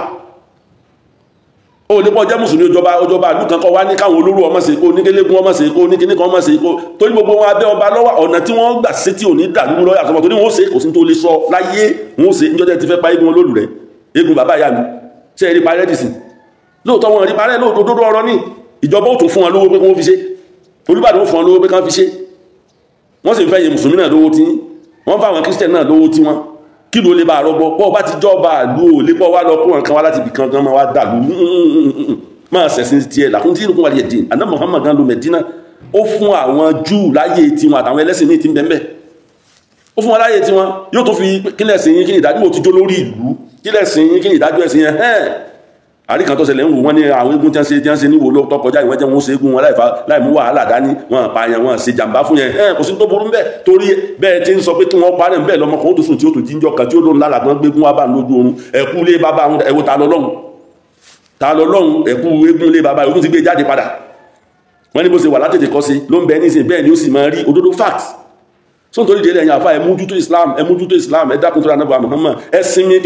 ó lè pọ̀ jẹ́ mùsùlùmí ọjọba àlú kan kọ́ wá ní káwọn olóró ọmọ ṣe kó oníkélégún ọmọ ṣe kó oníkíní kan ọmọ ṣe kó torí gbogbo wọn abẹ́ ọba lọ́wọ́ ọ̀nà tí wọ́n gbà sí tí ò ní dàlú lọ́yà sọmọ torí wọ́n ṣe kò sí tó lè sọ láyé wọ́n ṣe níjọ́ tẹ́ ti fẹ́ pa eégún olólù rẹ̀ eégún bàbá ìyá mi ṣe é rí parẹ́ dì sí lóòótọ́ wọn rí parẹ́ lóòótọ́ ọ̀rọ̀ ní ìjọba ó tún fún wọn lówó pé wọ́n fi ṣe Olúbàdàn ó fún wọn lówó pé kán fi ṣe wọ́n sì ń fẹ́ yẹ mùsùlùmí náà lówó tí wọ́n fà wọn Christian náà lówó tí wọ́n kí ló lè bá rọgbọ pọ́ bá ti jọba àlú ò lè pọ́ wá lọ kó nǹkan wá láti ibì kan gan máa wá dàlú máa sẹ̀sìn tiẹ̀ làkún tí inú kún wà lè dín àná Muhammad gan ló Mẹdínà ó fún àwọn Júù láyé tiwọn àtàwọn ẹlẹ́sìn ní ti ń bẹ́ẹ̀ ó fún wọn láyé tiwọn yóò tó fi kílẹ̀ sí yín kí ni ìdájọ́ ti jó lórí ìlú kílẹ̀ sí yín kí ni ìdájọ́ ẹ̀sìn yẹn àríkàn tó ṣẹlẹ̀ ń wò wọ́n ní àwọn eégún tí wọ́n ṣe níwò ló tọkọjá ìwọ́n jẹ́ wọ́n ṣe eégún wọn láì mú wàhálà dání wọn pààyàn wọn ṣe jàǹbá fún yẹn kò sí tó burú bẹ́ẹ̀ torí bẹ́ẹ̀ tí ń sọ pé kí wọ́n parẹ́ bẹ́ẹ̀ lọ́mọ kan ó tó sùn tí ó tó jíjọ kan tí ó lóun lálàgbọ́n gbégún wá bá lójú oorun ẹ̀kú lé bàbá àwọn ẹ̀wò ta lọ́lọ́run ẹ̀kú eégún lé bàbá ìwọ́n ti gbé jáde padà wọ́n ní bó ṣe wà látètè kọ́ sí ló ń bẹ nísìn bẹ́ẹ̀ ni ó sì máa rí òdodo fact so nítorí ìdílé ẹ̀yìn àfa ẹ̀mójútó Islam ẹ dákun tó ra nàbà Muhammad ẹ sinmi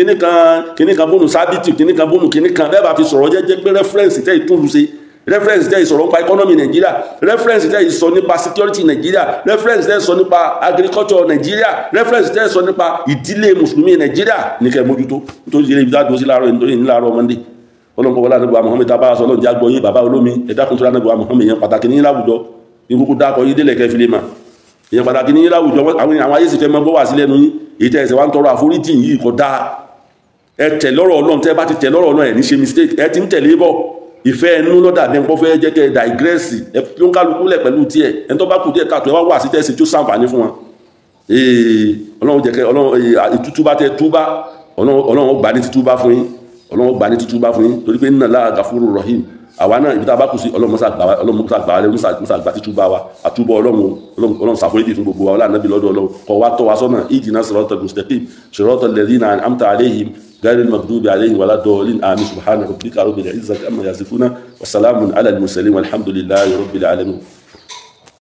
kìnnìkan bónú sábìtì kìnnìkan bónú kìnnìkan bẹ́ẹ̀ bá fi sọ̀rọ̀ jẹ́jẹ́ pé rẹ́fúrẹ́nsì tẹ́ ìtúlù ṣe rẹ́fúrẹ́nsì tẹ́ ìsọ̀rọ̀ nípa economy Nàìjíríà rẹ́fúrẹ́nsì tẹ́ ìsọ nípa security Nàìjíríà rẹ́fúrẹ́nsì tẹ́ ìsọ nípa agriculture Nàìjíríà rẹ́fúrẹ́nsì tẹ́ ìsọ nípa ìdílé mùsùlùmí Nàìjíríà ní kẹ́ mójútó nítorí ìdílé ibi dáadọ́ sí láàárọ̀ nítorí níláàárọ̀ Monday ọlọ́nkọ́ wọlé àdébùwà Muhammad tábà sọ ọlọ́njẹ́ àgbọ̀ yín bàbá olómi ẹ̀dá kan tó rà àdébùwà Muhammad yẹn pàtàkì ní láwùjọ ìkúkú dákọ̀ yín délẹ̀ kẹfì lè mà èèyàn pàtàkì ní láwùjọ àwọn ayé sì fẹ́ mọ́ bọ́ wà sílẹ̀ nù yín èyí tẹ́ ẹ̀sẹ̀ wá ń tọrọ àforíjì yìí kò dáa ẹ tẹ̀ lọ́rọ̀ Ọlọ́run tẹ́ bá ti tẹ̀ lọ́rọ̀ Ọlọ́run ẹ̀ ní ṣe mistake ẹ ti ń tẹ̀lé bọ̀ ìfẹ́ ẹnu lọ́dà bí nǹkan fẹ́ jẹ́ kẹ́ ẹ dàìgírẹ́sì ẹ ló ń kálukú lẹ̀ pẹ̀lú tiẹ̀ ẹ tó bá kù díẹ̀ káàtó ẹ wá wà sí tẹ́sí tó sàǹfààní fún wọn Ọlọ́run jẹ́ kẹ́ ìtútúbá tẹ túbá Ọlọ́run gbà ní títúbá fún yín Ọlọ́run gbà ní títúbá fún yín torí pé inna Allaha ghafurur rahim àwa náà ibi tá a bá kù sí Ọlọ́run mọ́sá gbà wálé mọ́sá gbà títúbá wa àtúbọ̀ Ọlọ́run ṣàforíjì fún gbogbo wa ọlá nàbí lọ́dọ̀ Ọlọ́run kọ́ wa tọ́ wa sọ́nà ihdina siratal mustaqim siratal ladhina an'amta alayhim ghayril maghdubi alayhim waladdallin amin subhana rabbika rabbil izzati amma yasifuna wa salamun ala al mursalin walhamdulillahi rabbil alamin.